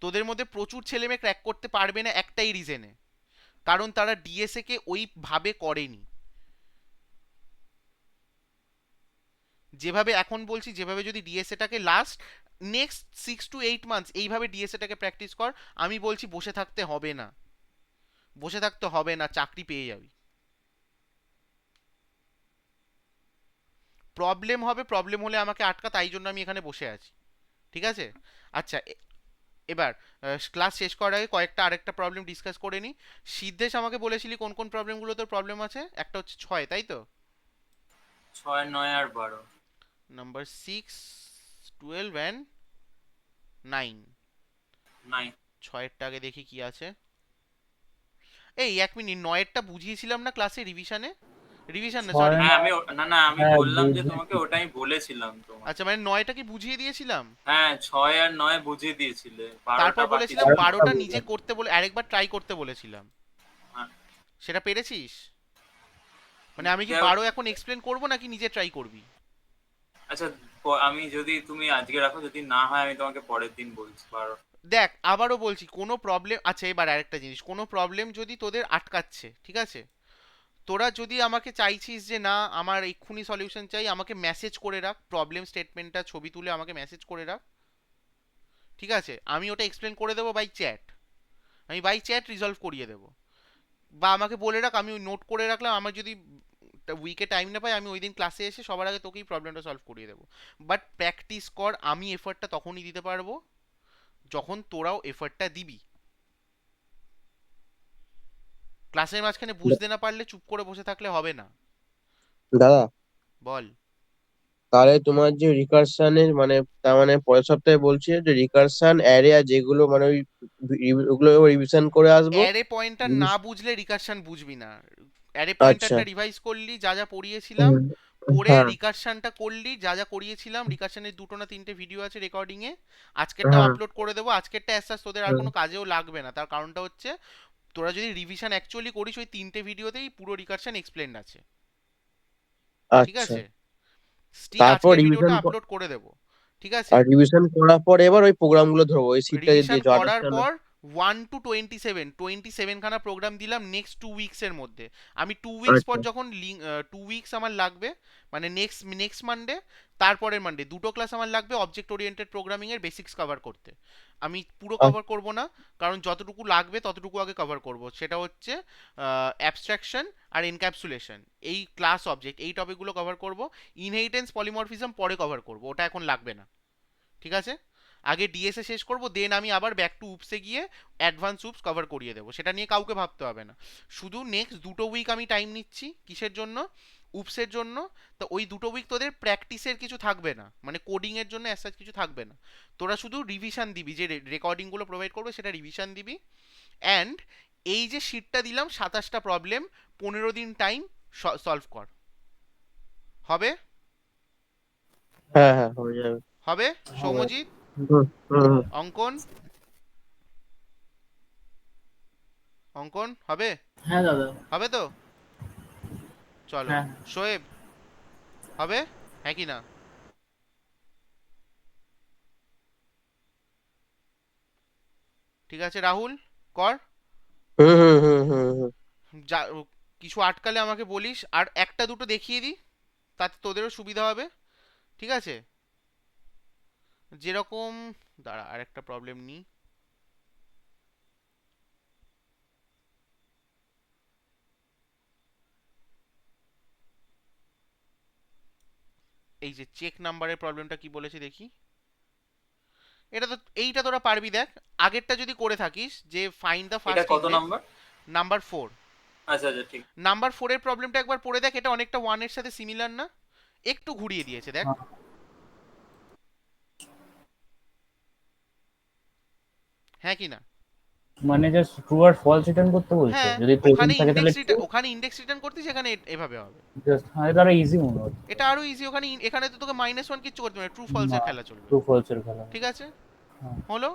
Speaker 1: তোদের মধ্যে প্রচুর ছেলেমেয়ে ক্র্যাক করতে পারবে না একটাই রিজনে, কারণ তারা ডিএসএ কে ওইভাবে করেনি। যেভাবে এখন বলছি, যেভাবে যদি ডিএসএটাকে লাস্ট নেক্সট 6 to 8 মান্থস এইভাবে ডিএসএটাকে প্র্যাকটিস কর, আমি বলছি বসে থাকতে হবে না, বসে থাকতে হবে না, চাকরি পেয়ে যাবি। প্রবলেম হবে, প্রবলেম হলে আমাকে আটকা, তাই জন্য আমি এখানে বসে আছি, ঠিক আছে। আচ্ছা, এবার ক্লাস শেষ করার আগে কয়েকটা আরেকটা প্রবলেম ডিসকাস করে নিই। সিদ্ধেশ আমাকে বলেছিলি কোন কোন প্রবলেমগুলো তোর প্রবলেম আছে, একটা হচ্ছে 6, তাই তো?
Speaker 3: 6, 9 আর 12।
Speaker 1: Number 6, 12 and 9।
Speaker 3: 9।
Speaker 1: 6এরটা আগে দেখি কি আছে। এই 1 মিনিট, 9এরটা বুঝিয়েছিলাম না ক্লাসে রিভিশনে? রিভিশন না, সরি।
Speaker 3: হ্যাঁ আমি আমি
Speaker 4: হ্যাঁ,
Speaker 3: বললাম যে
Speaker 4: বুঝেছি।
Speaker 3: তোমাকে ওটাই বলেছিলাম তোমার।
Speaker 1: আচ্ছা, মানে 9টা কি বুঝিয়ে দিয়েছিলাম?
Speaker 3: হ্যাঁ 6 আর 9 বুঝিয়ে দিয়েছিলে, 12টা
Speaker 1: তারপর
Speaker 3: বাকি
Speaker 1: বলেছিলাম
Speaker 3: ছিল।
Speaker 1: 12টা নিজে করতে বলে আরেকবার ট্রাই করতে বলেছিলাম,
Speaker 3: হ্যাঁ।
Speaker 1: সেটা পেরেছিস? মানে আমি কি
Speaker 3: কেউ-
Speaker 1: 12 এখন এক্সপ্লেন করব নাকি নিজে ট্রাই করবি?
Speaker 3: আচ্ছা আমি যদি তুমি আজকে রাখো, যদি না হয় আমি তোমাকে পরের দিন বলছি 12।
Speaker 1: দেখ, আবারও বলছি, কোনো প্রবলেম, আচ্ছা এবার আরেকটা জিনিস, কোনো প্রবলেম যদি তোদের আটকাচ্ছে, ঠিক আছে, তোরা যদি আমাকে চাইছিস যে না আমার এক্ষুনি সলিউশন চাই, আমাকে মেসেজ করে রাখ, প্রবলেম স্টেটমেন্টটা ছবি তুলে আমাকে মেসেজ করে রাখ, ঠিক আছে, আমি ওটা এক্সপ্লেন করে দেবো বাই চ্যাট, আমি বাই চ্যাট রিজলভ করিয়ে দেবো। বা আমাকে বলে রাখ, আমি নোট করে রাখলাম, আমার যদি উইকে টাইম না পাই, আমি ওই দিন ক্লাসে এসে সবার আগে তোকেই প্রবলেমটা সলভ করিয়ে দেবো। বাট প্র্যাকটিস কর, আমি এফর্টটা তখনই দিতে পারবো যখন তোরাও এফর্টটা দিবি। ক্লাসের মাঝখানে বুঝতে না পারলে চুপ করে বসে থাকলে হবে না।
Speaker 8: দাদা,
Speaker 1: বল।
Speaker 8: তাহলে তোমার যে রিকারশনের মানে, তার মানে পরের সপ্তাহে বলছি যে রিকারশন অ্যারে আর যেগুলো মানে ওই ওগুলো রিভিশন করে আসবো।
Speaker 1: অ্যারে পয়েন্টার না বুঝলে রিকারশন বুঝবি না। অ্যারে পয়েন্টারটা
Speaker 8: আচ্ছা।
Speaker 1: রিভাইজ করলি, যা যা পড়িয়েছিলাম পড়ে
Speaker 8: হ্যাঁ
Speaker 1: রিকারশনটা করলি, যা যা করিয়েছিলাম, রিকারশনের 2 না 3টে ভিডিও আছে রেকর্ডিং এ, আজকেরটাও
Speaker 8: হ্যাঁ
Speaker 1: আপলোড করে দেবো। আজকেরটা অ্যাজ তোদের আর কোনো কাজেও লাগবে না, তার কারণটা হচ্ছে তোরা যদি রিভিশন অ্যাকচুয়ালি করিস, ওই 3টে ভিডিওতেই পুরো রিকারশন এক্সপ্লেন্ড আছে, ঠিক
Speaker 8: আচ্ছা।
Speaker 1: আছে। স্টিল
Speaker 8: তারপর
Speaker 1: আজকের
Speaker 8: রিভিশন,
Speaker 1: ভিডিওটা আপলোড করে দেবো, ঠিক আছে।
Speaker 8: আর রিভিশন করার পর এবার ওই প্রোগ্রামগুলো ধরবো, ওই সিটটা
Speaker 1: রিভিশন
Speaker 8: দিয়েছো
Speaker 1: করার
Speaker 8: 28টা।
Speaker 1: পর 1 to 27 খানা প্রোগ্রাম দিলাম নেক্সট 2 উইকস এর মধ্যে। আমি 2 উইকস পর
Speaker 8: আচ্ছা
Speaker 1: যখন 2 উইকস আমার লাগবে, মানে নেক্সট মানডে, তারপরের মানডে দুটো ক্লাস আমার লাগবে অবজেক্ট ওরিয়েন্টেড প্রোগ্রামিং এর বেসিক্স কভার করতে। আমি পুরো কভার করব না, কারণ যতটুকু লাগবে ততটুকু আগে কভার করব। সেটা হচ্ছে অ্যাবস্ট্রাকশন আর এনক্যাপসুলেশন, এই ক্লাস অবজেক্ট, এই টপিকগুলো কভার করব। ইনহেরিটেন্স পলিমরফিজম পরে কভার করব, ওটা এখন লাগবে না, ঠিক আছে। আগে ডিএসএ শেষ করব, দেন আমি আবার ব্যাক টু উপসে গিয়ে অ্যাডভান্স উপস কভার করিয়ে দেবো, সেটা নিয়ে কাউকে ভাবতে হবে না। শুধু নেক্সট 2 উইক আমি টাইম নিচ্ছি, কিসের জন্য? উপসের জন্য। তো ওই 2 উইক তোদের প্র্যাকটিসের কিছু থাকবে না, মানে কোডিং এর জন্য অ্যাজ সাচ কিছু থাকবে না। তোরা শুধু রিভিশন দিবি, যে রেকর্ডিংগুলো প্রোভাইড করবে সেটা রিভিশন দিবি। অ্যান্ড এই যে শিটটা দিলাম 27টা প্রবলেম, 15 দিন টাইম, সলভ কর। হবে?
Speaker 8: হ্যাঁ হ্যাঁ হয়ে যাবে।
Speaker 1: হবে সৌম্যজিৎ?
Speaker 8: হুম, হুম।
Speaker 1: অঙ্কন, অঙ্কন হবে?
Speaker 4: হ্যাঁ দাদা।
Speaker 1: হবে তো? চলো।
Speaker 4: হ্যাঁ।
Speaker 1: শোয়েব, হবে? হ্যাঁ কি না? ঠিক আছে রাহুল, কর।
Speaker 8: হুম হুম হুম হুম হুম।
Speaker 1: যা কিছু আটকালে আমাকে বলিস, আর একটা দুটো দেখিয়ে দিই, তাতে তোদেরও সুবিধা হবে, ঠিক আছে। যেরকম, দাঁড়া আর একটা প্রবলেম নিই। এই যে চেক নাম্বারের প্রবলেমটা কি বলেছে দেখি। এটা তো এইটা তোরা পারবি দেখ। আগেরটা যদি করে থাকিস যে ফাইন্ড দ্য
Speaker 3: এটা
Speaker 1: ফার্স্ট
Speaker 3: কত
Speaker 1: ইন্ডেক্স,
Speaker 3: নাম্বার?
Speaker 1: নাম্বার 4,
Speaker 3: আচ্ছা আচ্ছা ঠিক।
Speaker 1: নাম্বার 4 এর প্রবলেমটা একবার পড়ে দেখ, এটা অনেকটা 1 এর সাথে সিমিলার না? একটু ঘুরিয়ে দিয়েছে দেখ।
Speaker 2: হ্যাঁ,
Speaker 1: হ্যাঁ কি না?
Speaker 2: মানে জাস্ট ট্রু আর ফলস রিটার্ন করতে বলছে,
Speaker 1: হ্যাঁ,
Speaker 2: যদি
Speaker 1: ওখানে
Speaker 2: প্রেজেন্ট থাকে তাহলে
Speaker 1: ইন্ডেক্স
Speaker 2: ট্রু।
Speaker 1: রিটার্ন, ওখানে ইন্ডেক্স রিটার্ন করতিস, এখানে এভাবে হবে।
Speaker 2: জাস্ট হ্যাঁ, এটা আরো ইজি মনে হচ্ছে।
Speaker 1: এটা আরো ইজি। ওখানে এখানে তো তোকে -1 কিচ্ছু করতে হবে না, ট্রু ফলস
Speaker 2: না,
Speaker 1: এর খেলা চলবে।
Speaker 2: ট্রু ফলস এর খেলা।
Speaker 1: ঠিক আছে,
Speaker 2: হ্যাঁ।
Speaker 1: হলো।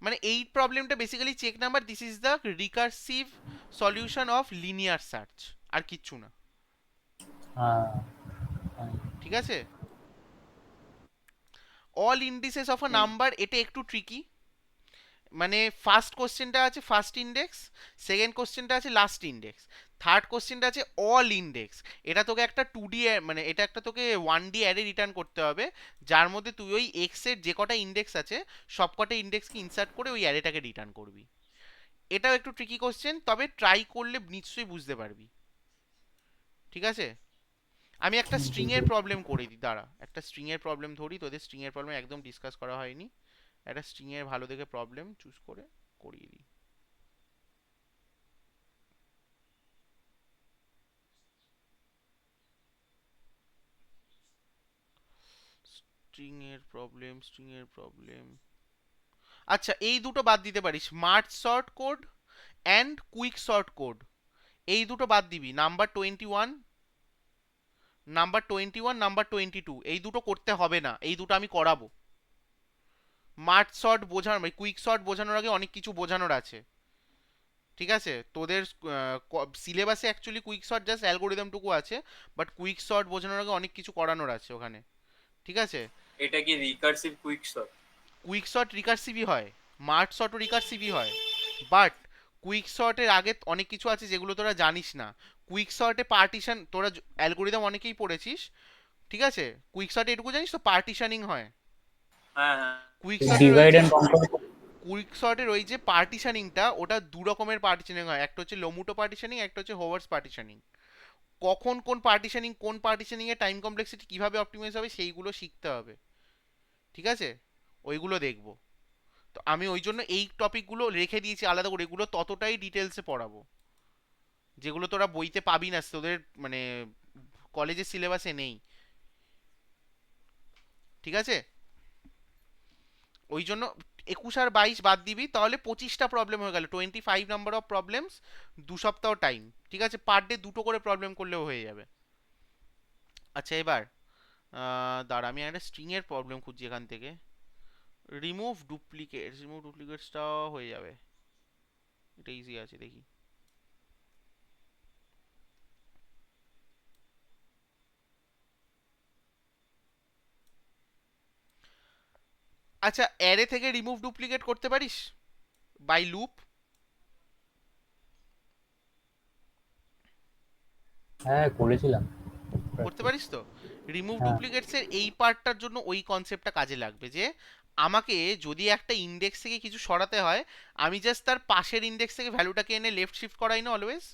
Speaker 1: মানে এই প্রবলেমটা basically check number, this is the recursive solution of linear search, আর কিচ্ছু না।
Speaker 2: হ্যাঁ, হ্যাঁ।
Speaker 1: ঠিক আছে, all indices of a number, এটা একটু ট্রিকি। মানে ফার্স্ট কোশ্চেনটা আছে ফার্স্ট ইন্ডেক্স, সেকেন্ড কোশ্চেনটা আছে লাস্ট ইন্ডেক্স, থার্ড কোশ্চেনটা আছে অল ইন্ডেক্স। এটা তোকে একটা 2D, মানে এটা একটা তোকে 1D অ্যারে রিটার্ন করতে হবে, যার মধ্যে তুই ওই এক্স এর যে কটা ইন্ডেক্স আছে সব কটা ইন্ডেক্সকে ইনসার্ট করে ওই অ্যারেটাকে রিটার্ন করবি। এটাও একটু ট্রিকি কোশ্চেন, তবে ট্রাই করলে নিশ্চয়ই বুঝতে পারবি। ঠিক আছে, আমি একটা স্ট্রিং এর প্রবলেম করে দিই, দাঁড়া একটা স্ট্রিং এর প্রবলেম ধরি, তোদের স্ট্রিং এর প্রবলেম একদম ডিসকাস করা হয়নি। একটা স্ট্রিং এর ভালো দেখে প্রবলেম চুজ করে করিয়ে দিই। স্ট্রিং এর প্রবলেম, আচ্ছা এই দুটো বাদ দিতে পারিস, smart sort code and quick sort code, এই দুটো বাদ দিবি। নাম্বার 21, নাম্বার 22, এই দুটো করতে হবে না, এই দুটো আমি করাবো। মার্চ শর্ট বোঝানোর, মানে কুইক শর্ট বোঝানোর আগে অনেক কিছু বোঝানোর আছে। ঠিক আছে, তোদের সিলেবাসে অ্যাকচুয়ালি কুইক শর্ট জাস্ট অ্যালগোরিদমটুকু আছে, বাট কুইক শর্ট বোঝানোর আগে অনেক কিছু করানোর আছে ওখানে। ঠিক আছে,
Speaker 3: এটা কি recursive quick sort?
Speaker 1: Quick sort রিকার্সিভই হয়, মার্চ শর্টও রিকার্সিভই হয়, বাট কুইক শর্টের আগে অনেক কিছু আছে যেগুলো তোরা জানিস না। কুইক শর্টে পার্টিশন, তোরা অ্যালগোরিদম অনেকেই পড়েছিস, ঠিক আছে, কুইক শর্টে এটুকু জানিস তো পার্টিশনিং হয়।
Speaker 3: হ্যাঁ হ্যাঁ।
Speaker 1: কুইক শর্টের ওই
Speaker 2: ডিভাইড
Speaker 1: যে
Speaker 2: এন্ড কনকার।
Speaker 1: কুইক শর্টের ওই যে পার্টিশনিংটা, ওটা দু রকমের পার্টিশনিং হয়, একটা হচ্ছে লোমুটো পার্টিশনিং, একটা হচ্ছে হোভার্স পার্টিশনিং। কখন কোন পার্টিশনিং এর টাইম কমপ্লেক্সিটি কিভাবে অপটিমাইজ হবে সেইগুলো শিখতে হবে। ঠিক আছে, ওইগুলো দেখবো। তো আমি ওই জন্য এই টপিকগুলো রেখে দিয়েছি আলাদা করে, এগুলো ততটাই ডিটেলসে পড়াবো যেগুলো তোরা বইতে পাবি না, তোদের মানে কলেজের সিলেবাসে নেই। ঠিক আছে, ওই জন্য 21 আর 22 বাদ দিবি, তাহলে 25টা প্রবলেম হয়ে গেল, 25 নাম্বার অফ প্রবলেমস, 2 সপ্তাহ টাইম। ঠিক আছে, পার ডে দুটো করে প্রবলেম করলেও হয়ে যাবে। আচ্ছা এবার দাঁড়া, আমি একটা স্ট্রিং এর প্রবলেম খুঁজছি এখান থেকে। রিমুভ ডুপ্লিকেটসটাও হয়ে যাবে, এটা ইজি আছে দেখি। আচ্ছা অ্যারে থেকে রিমুভ ডুপ্লিকেট করতে পারিস বাই লুপ?
Speaker 2: হ্যাঁ, করেছিলাম।
Speaker 1: করতে পারিস তো? রিমুভ
Speaker 2: হ্যাঁ,
Speaker 1: ডুপ্লিকেটস এর এই পার্টটার জন্য ওই কনসেপ্টটা কাজে লাগবে, যে আমাকে যদি একটা ইন্ডেক্স থেকে কিছু সরাতে হয়, আমি জাস্ট তার পাশের ইন্ডেক্স থেকে ভ্যালুটাকে এনে লেফট শিফট করাই না অলওয়েজ,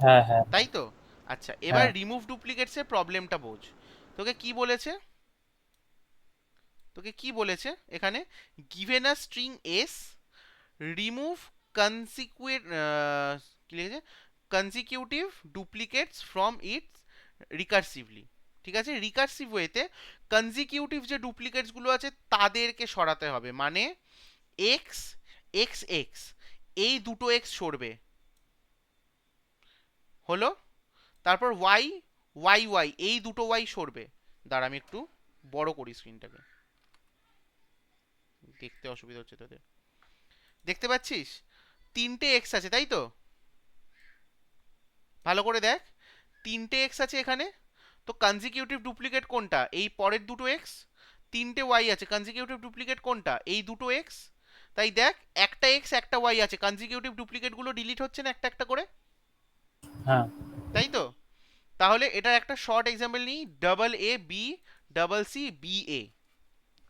Speaker 2: হ্যাঁ, হ্যাঁ,
Speaker 1: তাই তো? আচ্ছা এবার
Speaker 2: হ্যাঁ।
Speaker 1: রিমুভ ডুপ্লিকেটস এর প্রবলেমটা বোঝ। তোকে কি বলেছে, এখানে given a string S, remove consecute কি লিখেছে, consecutive duplicates from its recursively. ঠিক আছে, রিকার্সিভ ওয়েতে কনজিকিউটিভ যে ডুপ্লিকেটস গুলো আছে তাদেরকে সরাতে হবে, মানে এক্স এক্স এক্স, এই দুটো এক্স সরবে, হলো। তারপর ওয়াই ওয়াই ওয়াই, এই দুটো ওয়াই সরবে। দাঁড়া আমি একটু বড় করি স্ক্রিনটাকে, দেখতে অসুবিধা হচ্ছে তোদের। দেখতে পাচ্ছিস 3টে এক্স আছে তাই তো? ভালো করে দেখ, 3টে এক্স আছে এখানে, তো কনজিকিউটিভ ডুপ্লিকেট কোনটা, এই পরের দুটো এক্স। 3টে ওয়াই আছে, কনজিকিউটিভ ডুপ্লিকেট কোনটা, এই দুটো এক্স। তাই দেখ একটা এক্স একটা ওয়াই আছে, কনজিকিউটিভ ডুপ্লিকেট গুলো ডিলিট হচ্ছে না একটা একটা করে,
Speaker 2: হ্যাঁ,
Speaker 1: তাই তো? তাহলে এটা একটা শর্ট এক্সাম্পল নিই, double A B double C B A.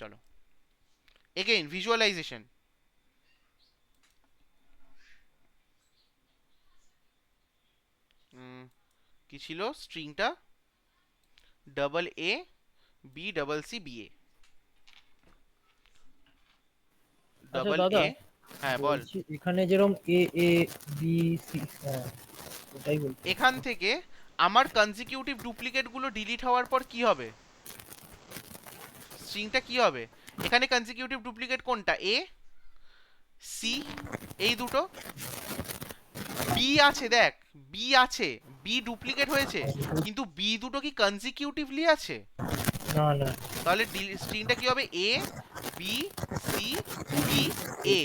Speaker 1: চলো এগেইন ভিজুয়ালাইজেশন। কি ছিল স্ট্রিংটা, double A B double C B A. Double
Speaker 4: দাদা,
Speaker 1: এ। হ্যাঁ বল।
Speaker 4: বলছি এখানে যেরকম এ এ বি সি, হ্যাঁ ওটাই বলছি।
Speaker 1: এখান থেকে আমার কনজিকিউটিভ ডুপ্লিকেট গুলো ডিলিট হওয়ার পর কি হবে? স্ট্রিংটা কি হবে? এখানে কনজিকিউটিভ ডুপ্লিকেট কোনটা? এ, সি, এই দুটো। বি আছে, দেখ বি আছে, বি ডুপ্লিকেট হয়েছে, কিন্তু বি দুটো কি কনজিকিউটিভলি আছে?
Speaker 4: না না
Speaker 1: তাহলে স্ট্রিংটা কি হবে? এ বি সি বি এ।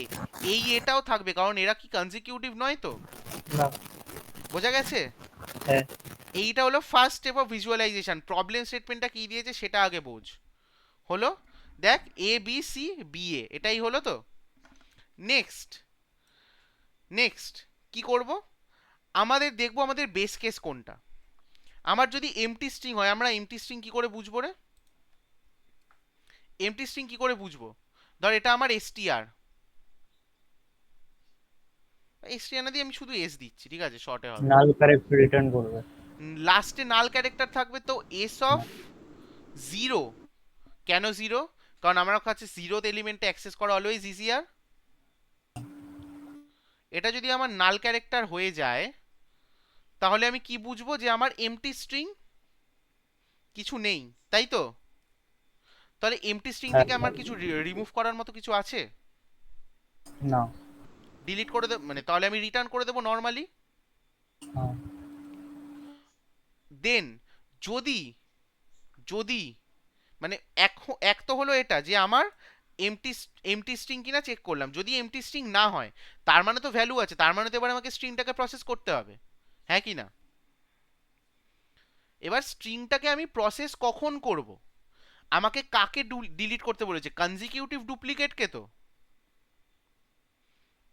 Speaker 1: এই এটাও থাকবে, কারণ এরা কি কনজিকিউটিভ নয় তো?
Speaker 4: না।
Speaker 1: বোঝা গেছে?
Speaker 4: হ্যাঁ।
Speaker 1: এইটা হলো first step of visualization. Problem স্টেটমেন্টটা কি দিয়েছে সেটা আগে বোঝ। হলো, দেখ A B C B A, এটাই হলো তো। নেক্সট নেক্সট কি করব? আমাদের দেখবো আমাদের বেস কেস কোনটা। আমার যদি এমটি স্ট্রিং হয়, আমরা এমটি স্ট্রিং কি করে বুঝবো রে? এমটি স্ট্রিং কি করে বুঝবো? ধর এটা আমার এসটিআর, এসটিআর না দিয়ে আমি শুধু এস দিচ্ছি, ঠিক আছে, শর্টে হবে।
Speaker 2: নাল ক্যারেক্টার রিটার্ন করবে।
Speaker 1: লাস্টে নাল ক্যারেক্টার থাকবে, তো এস অফ জিরো। কেন জিরো? কারণ আমার কাছে জিরোথ এলিমেন্টে অ্যাক্সেস করা অলওয়েজ ইজিয়ার। এটা যদি আমার নাল ক্যারেক্টার হয়ে যায়, তাহলে আমি কি বুঝবো? যে আমার এমটি স্ট্রিং কিছু নেই, তাই তো? তাহলে এমটি স্ট্রিং
Speaker 2: হ্যাঁ।
Speaker 1: থেকে আমার কিছু রিমুভ করার মতো কিছু আছে?
Speaker 2: না।
Speaker 1: ডিলিট করে দেব মানে, তাহলে আমি রিটার্ন করে দেবো নর্মালি।
Speaker 2: হ্যাঁ।
Speaker 1: দেন যদি যদি মানে এক তো হলো এটা যে আমার এমটি এমটি স্ট্রিং কিনা চেক করলাম। যদি এমটি স্ট্রিং না হয়, তার মানে তো ভ্যালু আছে, তার মানে তো এবার আমাকে স্ট্রিংটাকে প্রসেস করতে হবে, হ্যাঁ কি না? এবার স্ট্রিংটাকে আমি প্রসেস কখন করব? আমাকে কাকে ডিলিট করতে বলেছে? কনজিকিউটিভ ডুপ্লিকেটকে তো।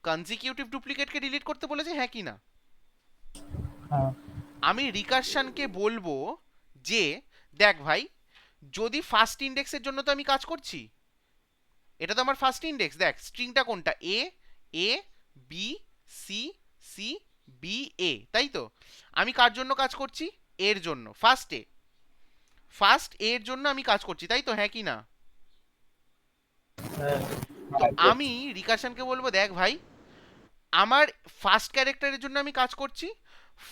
Speaker 1: কনজিকিউটিভ ডুপ্লিকেটকে ডিলিট করতে বলেছে, হ্যাঁ কি না?
Speaker 2: হ্যাঁ।
Speaker 1: আমি রিকারশনকে বলবো যে দেখ ভাই, যদি ফার্স্ট ইন্ডেক্সের জন্য তো আমি কাজ করছি, এটা তো আমার ফার্স্ট ইন্ডেক্স। দেখ স্ট্রিংটা কোনটা? এ এ বি সি সি বি এ, তাই তো? আমি কার জন্য কাজ করছি? এর জন্য, ফার্স্ট এর জন্য আমি কাজ করছি, তাই তো, হ্যাঁ কি না?
Speaker 4: হ্যাঁ
Speaker 1: তো আমি রিকারশনকে বলবো দেখ ভাই, আমার ফার্স্ট ক্যারেক্টারের জন্য আমি কাজ করছি,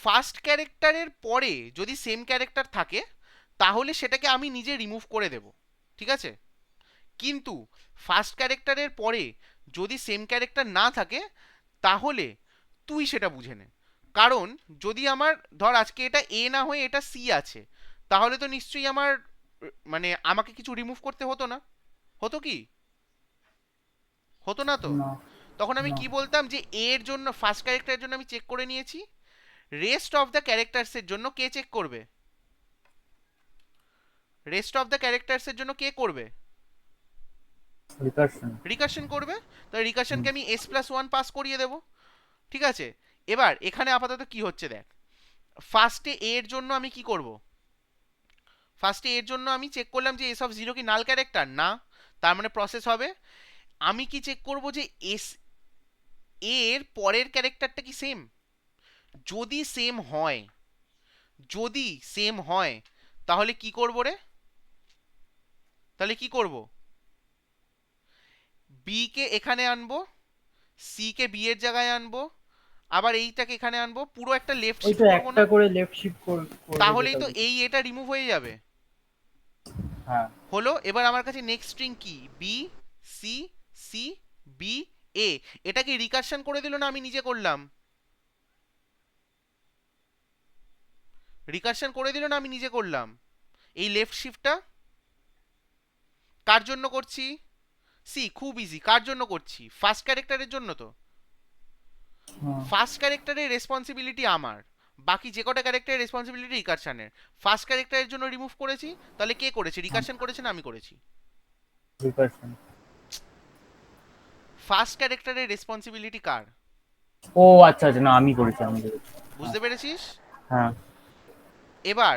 Speaker 1: ফার্স্ট ক্যারেক্টারের পরে যদি সেম ক্যারেক্টার থাকে তাহলে সেটাকে আমি নিজে রিমুভ করে দেব, ঠিক আছে? কিন্তু ফার্স্ট ক্যারেক্টারের পরে যদি সেম ক্যারেক্টার না থাকে তাহলে তুই সেটা বুঝে নে। কারণ যদি আমার ধর আজকে এটা এ না হয়ে এটা সি আছে, তাহলে তো নিশ্চয়ই আমার মানে আমাকে কিছু রিমুভ করতে হতো না? হতো কি? হতো না তো?
Speaker 2: না।
Speaker 1: তখন আমি
Speaker 2: না।
Speaker 1: কি বলতাম? যে এর জন্য ফার্স্ট ক্যারেক্টারের জন্য আমি চেক করে নিয়েছি, রেস্ট অফ দ্য ক্যারেক্টার্সের জন্য কে চেক করবে? রেস্ট অফ দ্য ক্যারেক্টার্সের জন্য কে করবে?
Speaker 2: রিকারশন।
Speaker 1: রিকারশন করবে। তাহলে রিকারশনকে আমি s+1 পাস করিয়ে দেব, ঠিক আছে? এবার এখানে আপাতত কি হচ্ছে দেখ, ফার্স্টে এর জন্য আমি কি করব? ফার্স্টে এর জন্য আমি চেক করলাম যে এস অফ জিরো কি নাল ক্যারেক্টার না, তার মানে প্রসেস হবে। আমি কি চেক করব? যে এস এর পরের ক্যারেক্টারটা কি সেম। যদি সেম হয়, যদি সেম হয় তাহলে কি করব রে? তাহলে কি করব? বি কে এখানে আনবো, সি কে বি এর জায়গায় আনবো, আবার এইটাকে এখানে আনবো, পুরো একটা লেফট
Speaker 4: ওই
Speaker 1: শিফট
Speaker 4: তো
Speaker 1: করব না?
Speaker 4: একটা করে লেফট শিফট করবে।
Speaker 1: তাহলেই
Speaker 4: যেটা
Speaker 1: তো
Speaker 4: বলছি।
Speaker 1: এই এটা রিমুভ হয়ে যাবে।
Speaker 2: হ্যাঁ।
Speaker 1: হলো, এবার আমার কাছে নেক্সট স্ট্রিং কি? বি সি সি বি এ। এটা কি রিকারশন করে দিল না আমি নিজে করলাম? রিকারশন করে দিল না আমি নিজে করলাম? এই লেফট শিফটটা কার জন্য করছি? সি, খুব ইজি। কার জন্য করছি? ফার্স্ট ক্যারেক্টারের জন্য তো।
Speaker 2: হ্যাঁ।
Speaker 1: ফার্স্ট ক্যারেক্টারের রেসপন্সিবিলিটি আমার, বাকি যে কটা ক্যারেক্টারের রেসপন্সিবিলিটি রিকারশনের। ফার্স্ট ক্যারেক্টারের জন্য রিমুভ করেছি, তাহলে কে করেছে? রিকারশন করেছে না আমি করেছি?
Speaker 2: রিকারশন।
Speaker 1: ফার্স্ট ক্যারেক্টারের রেসপন্সিবিলিটি কার?
Speaker 2: ও আচ্ছা আচ্ছা, না আমি করেছি।
Speaker 1: বুঝতে পেরেছিস?
Speaker 2: হ্যাঁ।
Speaker 1: এবার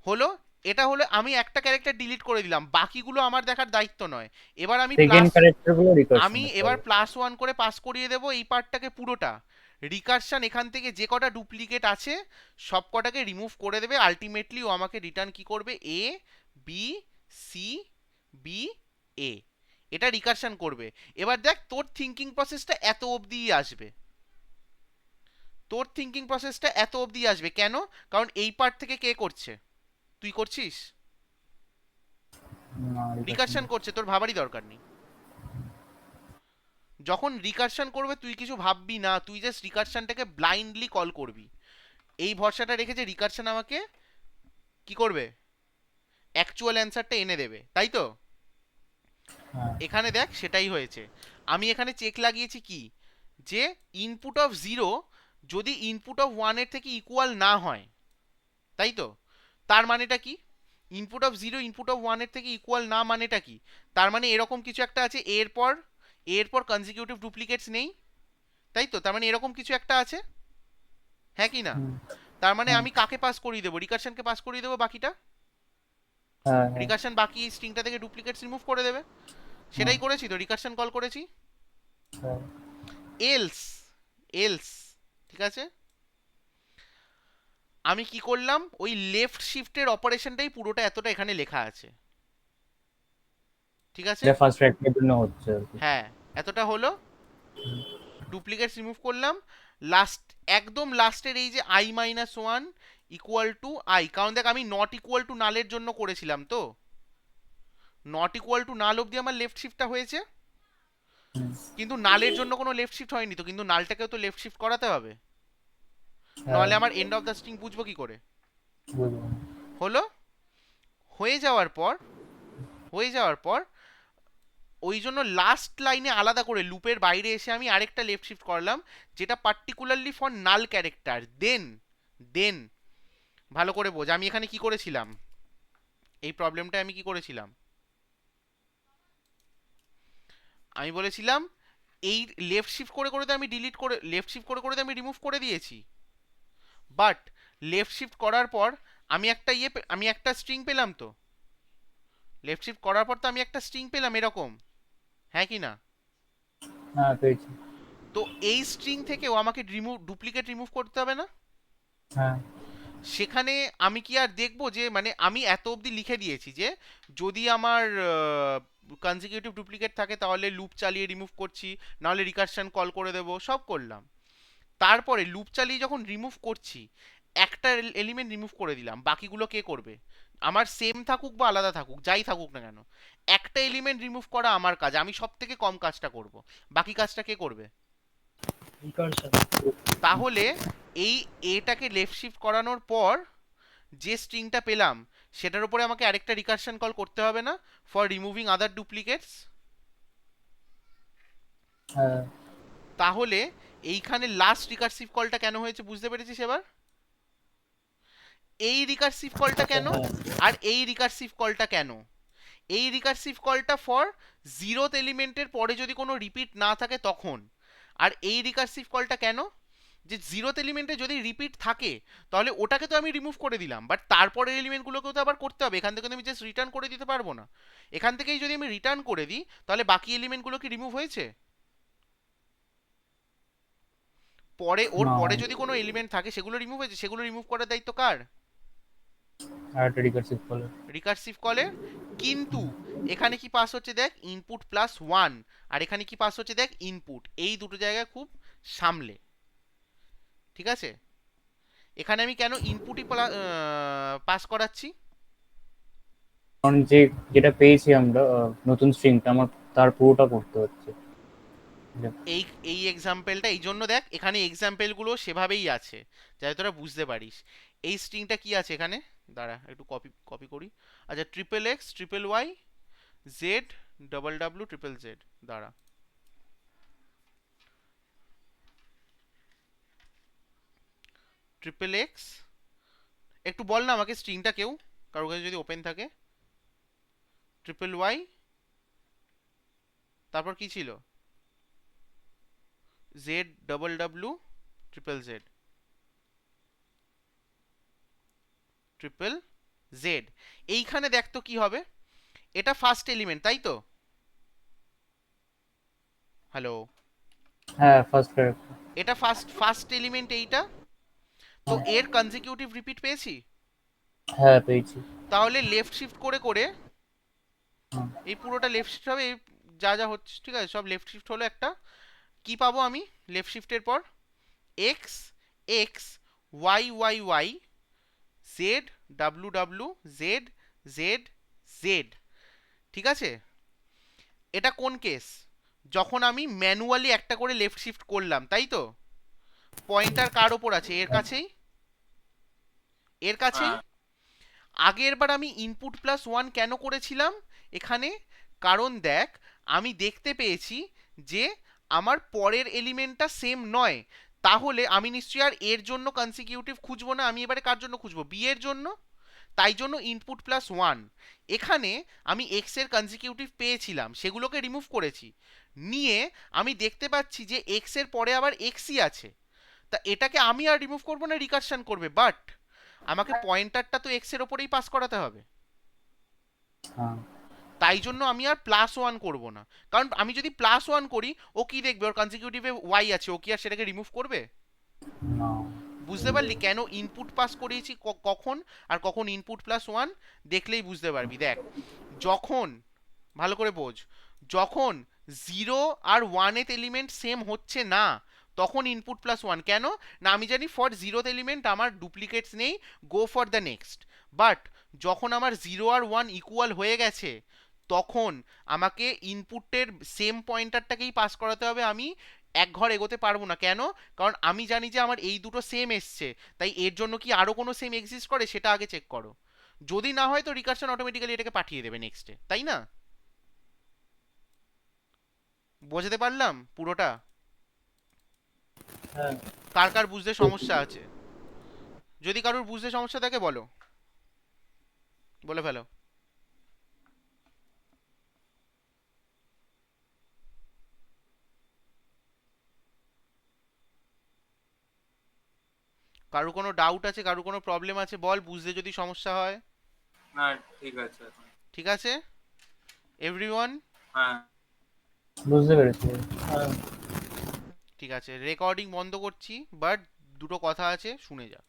Speaker 1: হলো, এটা হলো আমি একটা ক্যারেক্টার ডিলিট করে দিলাম, বাকিগুলো আমার দেখার দায়িত্ব নয়। এবার আমি
Speaker 2: সেকেন্ড ক্যারেক্টার গুলো রিকারশন।
Speaker 1: আমি এবার +1 করে পাস করিয়ে দেবো এই পার্টটাকে পুরোটা। রিকারশন এখান থেকে যে কটা ডুপ্লিকেট আছে সব কটাকে রিমুভ করে দেবে। আলটিমেটলি ও আমাকে রিটার্ন কি করবে? এ বি সি বি এ। এটা রিকারশন করবে। এবার দেখ তোর থিঙ্কিং প্রসেসটা এত অবধিই আসবে, তোর থিঙ্কিং প্রসেসটা এত অবধি আসবে কেন? কারণ এই পার্ট থেকে কে করছে? তুই করছিস,
Speaker 2: না
Speaker 1: রিকারশন করছে, তোর ভাবারই দরকার নেই। যখন রিকারশন করবে তুই কিছু ভাববি না, তুই জাস্ট রিকারশনটাকে ব্লাইন্ডলি কল করবি, এই ভরসাটা রেখে যে রিকারশন আমাকে কি করবে, অ্যাকচুয়াল অ্যান্সারটা এনে দেবে, তাই তো?
Speaker 2: হ্যাঁ
Speaker 1: এখানে দেখ সেটাই হয়েছে। আমি এখানে চেক লাগিয়েছি কি, যে ইনপুট অফ 0 যদি ইনপুট অফ 1 এর থেকে ইকুয়াল না হয়, তাই তো? তার মানেটা কি? ইনপুট অফ 0 ইনপুট অফ 1 এর থেকে ইকুয়াল না মানেটা কি? তার মানে এরকম কিছু একটা আছে, এরপর কনজিকিউটিভ ডুপ্লিকেটস নেই, তাই তো? তার মানে এরকম কিছু একটা আছে, হ্যাঁ কি না?
Speaker 2: হুম,
Speaker 1: তার মানে
Speaker 2: হ্যাঁ
Speaker 1: আমি কাকে পাস করিয়ে দেবো? রিকারশনকে পাস করিয়ে দেবো বাকিটা।
Speaker 2: হ্যাঁ হ্যাঁ
Speaker 1: রিকারশন বাকি স্ট্রিংটা থেকে ডুপ্লিকেটস রিমুভ করে দেবে। সেটাই করেছি তো, রিকারশন কল করেছি।
Speaker 2: হ্যাঁ
Speaker 1: এলস, এলস, ঠিক আছে, আমি কি করলাম, ওই লেফট শিফটের অপারেশনটাই পুরোটা এতটা এখানে লেখা আছে, ঠিক আছে?
Speaker 2: এটা ফার্স্ট র্যাকের জন্য হচ্ছে আর কি।
Speaker 1: হ্যাঁ, এতটা হলো, ডুপ্লিকেটস রিমুভ করলাম। লাস্ট, একদম লাস্টের এই যে i-1 ইকুয়াল টু আই, কারণ দেখ আমি নট ইকুয়াল টু নালের জন্য করেছিলাম তো, নট ইকুয়াল টু নাল অবধি আমার লেফট শিফটটা হয়েছে,
Speaker 2: হুম,
Speaker 1: কিন্তু নালের জন্য কোনো লেফট শিফট হয়নি তো, কিন্তু নালটাকেও তো লেফট শিফট করাতে হবে,
Speaker 2: হ্যাঁ
Speaker 1: নাহলে আমার এন্ড অফ দ্য স্ট্রিং বুঝবো কি করে?
Speaker 2: বুঝলাম।
Speaker 1: হলো, হয়ে যাওয়ার পর ওই জন্য লাস্ট লাইনে আলাদা করে লুপের বাইরে এসে আমি আরেকটা লেফট শিফট করলাম, যেটা পার্টিকুলারলি ফর নাল ক্যারেক্টার। দেন ভালো করে বোঝ আমি এখানে কি করেছিলাম, এই প্রবলেমটা আমি কি করেছিলাম, আমি বলেছিলাম এই লেফট শিফট করে করে তো আমি ডিলিট করে, লেফট শিফট করে করে তো আমি রিমুভ করে দিয়েছি, বাট লেফট শিফট করার পর আমি একটা আমি একটা স্ট্রিং পেলাম তো, লেফট শিফট করার পর তো আমি একটা স্ট্রিং পেলাম এরকম, হ্যাঁ কি না?
Speaker 2: হ্যাঁ পেয়েছি।
Speaker 1: তো এই স্ট্রিং থেকেও আমাকে ডুপ্লিকেট রিমুভ করতে হবে না?
Speaker 2: হ্যাঁ
Speaker 1: সেখানে আমি কি আর দেখবো যে, মানে আমি এত অবধি লিখে দিয়েছি যে যদি আমার কনজিকিউটিভ ডুপ্লিকেট থাকে তাহলে লুপ চালিয়ে রিমুভ করছি, নাহলে রিকারশন কল করে দেবো, সব করলাম। তারপরে লুপ চালিয়ে যখন রিমুভ করছি, একটা এলিমেন্ট রিমুভ করে দিলাম, বাকিগুলো কে করবে? আমার সেম থাকুক বা আলাদা থাকুক, যাই থাকুক না কেন, একটা এলিমেন্ট রিমুভ করা আমার কাজ, আমি সব থেকে কম কাজটা করব, বাকি কাজটা কে করবে?
Speaker 4: রিকারশন।
Speaker 1: তাহলে এই এটাকে লেফট শিফট করানোর পর যে স্ট্রিংটা পেলাম সেটার উপরে আমাকে আরেকটা রিকারশন কল করতে হবে না, ফর রিমুভিং আদার ডুপ্লিকেটস?
Speaker 2: হ্যাঁ
Speaker 1: তাহলে এইখানে লাস্ট রিকারসিভ কলটা কেন হয়েছে বুঝতে পেরেছিস এবার? এই রিকারসিভ কলটা কেন,
Speaker 4: হ্যাঁ
Speaker 1: আর এই রিকারসিভ কলটা কেন? এই রিকারসিভ কলটা ফর 0th এলিমেন্টের পরে যদি কোনো রিপিট না থাকে তখন, আর এই রিকারসিভ কলটা কেন, যে 0th এলিমেন্টে যদি রিপিট থাকে তাহলে ওটাকে তো আমি রিমুভ করে দিলাম, বাট তারপরের এলিমেন্টগুলোকেও তো আবার করতে হবে, এখান থেকে তো আমি জাস্ট রিটার্ন করে দিতে পারবো না। এখান থেকেই যদি আমি রিটার্ন করে দিই তাহলে বাকি এলিমেন্টগুলো কি রিমুভ হয়েছে? পরে ওর
Speaker 2: না,
Speaker 1: পরে যদি কোনো এলিমেন্ট থাকে সেগুলো রিমুভ হয়েছে, সেগুলো রিমুভ করার দায়িত্ব কার?
Speaker 2: আর একটা রিকারসিভ কলার।
Speaker 1: রিকারসিভ কলের। কিন্তু এখানে কি পাস হচ্ছে দেখ, ইনপুট প্লাস 1, আর এখানে কি পাস হচ্ছে দেখ, ইনপুট, এই দুটো জায়গায় খুব সামলে, ঠিক আছে? এখানে আমি কেন ইনপুটই পাস করাচ্ছি?
Speaker 2: কারণ যেটা পেয়েছি আমরা নতুন স্ট্রিংটা আমার তার পুরোটা করতে হচ্ছে।
Speaker 1: এই এই এক্সাম্পলটা এই জন্য দেখ এখানে এক্সাম্পলগুলো সেভাবেই আছে যাতে তোরা বুঝতে পারিস। এই স্ট্রিংটা কি আছে এখানে, দাঁড়া একটু কপি করি। আচ্ছা, XXY ZWW দাঁড়া, XXX, একটু বল না আমাকে স্ট্রিংটা কেউ, কারোর কাছে যদি ওপেন থাকে। YYY, তারপর কি ছিল, ZWW Z। এইখানে দেখ তো কি হবে, এটা ফার্স্ট এলিমেন্ট তাই তো? হ্যালো,
Speaker 2: হ্যাঁ ফার্স্ট ক্যারেক্টার।
Speaker 1: এটা ফার্স্ট এলিমেন্ট এইটা, তো এর কনজিকিউটিভ রিপিট পেয়েছি।
Speaker 2: হ্যাঁ পেয়েছি।
Speaker 1: তাহলে লেফট শিফট করে করে
Speaker 2: হুম,
Speaker 1: এই পুরোটা লেফট শিফট হবে, এই যা যা হচ্ছে ঠিক আছে সব লেফট শিফট হলো একটা, কি পাবো আমি লেফট শিফটের পর? X X Y Y Y Z W W Z Z Z, ঠিক আছে? এটা কোন কেস? যখন আমি ম্যানুয়ালি একটা করে লেফট শিফট করলাম, তাই তো? পয়েন্টার কার ওপর আছে? এর কাছেই, এর কাছেই।
Speaker 3: হ্যাঁ
Speaker 1: আগের বার আমি ইনপুট প্লাস 1 কেন করেছিলাম এখানে? কারণ দেখ, আমি দেখতে পেয়েছি যে আমার পরের এলিমেন্টটা সেম নয়, তাহলে আমি নিশ্চয়ই আর এর জন্য কনসিকিউটিভ খুঁজবো না, আমি এবারে কার জন্য খুঁজবো? বি এর জন্য। তাই জন্য ইনপুট প্লাস 1। এখানে আমি এক্স এর কনসিকিউটিভ পেয়েছিলাম, সেগুলোকে রিমুভ করেছি, নিয়ে আমি দেখতে পাচ্ছি যে এক্স এর পরে আবার এক্সই আছে। তা এটাকে আমি আর রিমুভ করবো না, রিকারশন করবে, বাট আমাকে পয়েন্টারটা তো এক্স এর ওপরেই পাস করাতে হবে।
Speaker 2: হ্যাঁ
Speaker 1: তাই জন্য আমি আর প্লাস 1 করবো না, কারণ আমি যদি প্লাস 1 করি ও কি দেখবে? ওর কনসিকিউটিভে ওয়াই আছে, ও কি আর সেটাকে রিমুভ করবে?
Speaker 2: না
Speaker 1: বুঝতে পারলি কেন ইনপুট পাস করিয়েছি কখন, আর কখন ইনপুট প্লাস 1? দেখলেই বুঝতে পারবি। দেখ, যখন, ভালো করে বোঝ, যখন 0 আর 1th এলিমেন্ট সেম হচ্ছে না, তখন ইনপুট প্লাস 1। কেন না? আমি জানি ফর 0th এলিমেন্ট আমার ডুপ্লিকেটস নেই, go for the next. But যখন আমার 0 আর 1 ইকুয়াল হয়ে গেছে, তখন আমাকে ইনপুটের সেম পয়েন্টারটাকেই পাস করাতে হবে, আমি এক ঘর এগোতে পারবো না। কেন? কারণ আমি জানি যে আমার এই দুটো সেম এসছে, তাই এর জন্য কি আরো কোনো সেম এক্সিস্ট করে সেটা আগে চেক করো। যদি না হয় তো রিকারশন অটোমেটিক্যালি এটাকে পাঠিয়ে দেবে নেক্সটে, তাই না? বোঝাতে পারলাম পুরোটা?
Speaker 4: হ্যাঁ
Speaker 1: কার কার বুঝতে সমস্যা আছে? যদি কারোর বুঝতে সমস্যা থাকে বলো, বলে ফেলো। কারোর কোনো ডাউট আছে, কারোর কোনো প্রবলেম আছে বল, বুঝতে যদি সমস্যা হয়।
Speaker 3: না ঠিক আছে এখন।
Speaker 1: ঠিক আছে এভরিওয়ান?
Speaker 3: হ্যাঁ
Speaker 2: বুঝতে পেরেছি।
Speaker 4: হ্যাঁ
Speaker 1: ঠিক আছে, রেকর্ডিং বন্ধ করছি, বাট দুটো কথা আছে শুনে যা।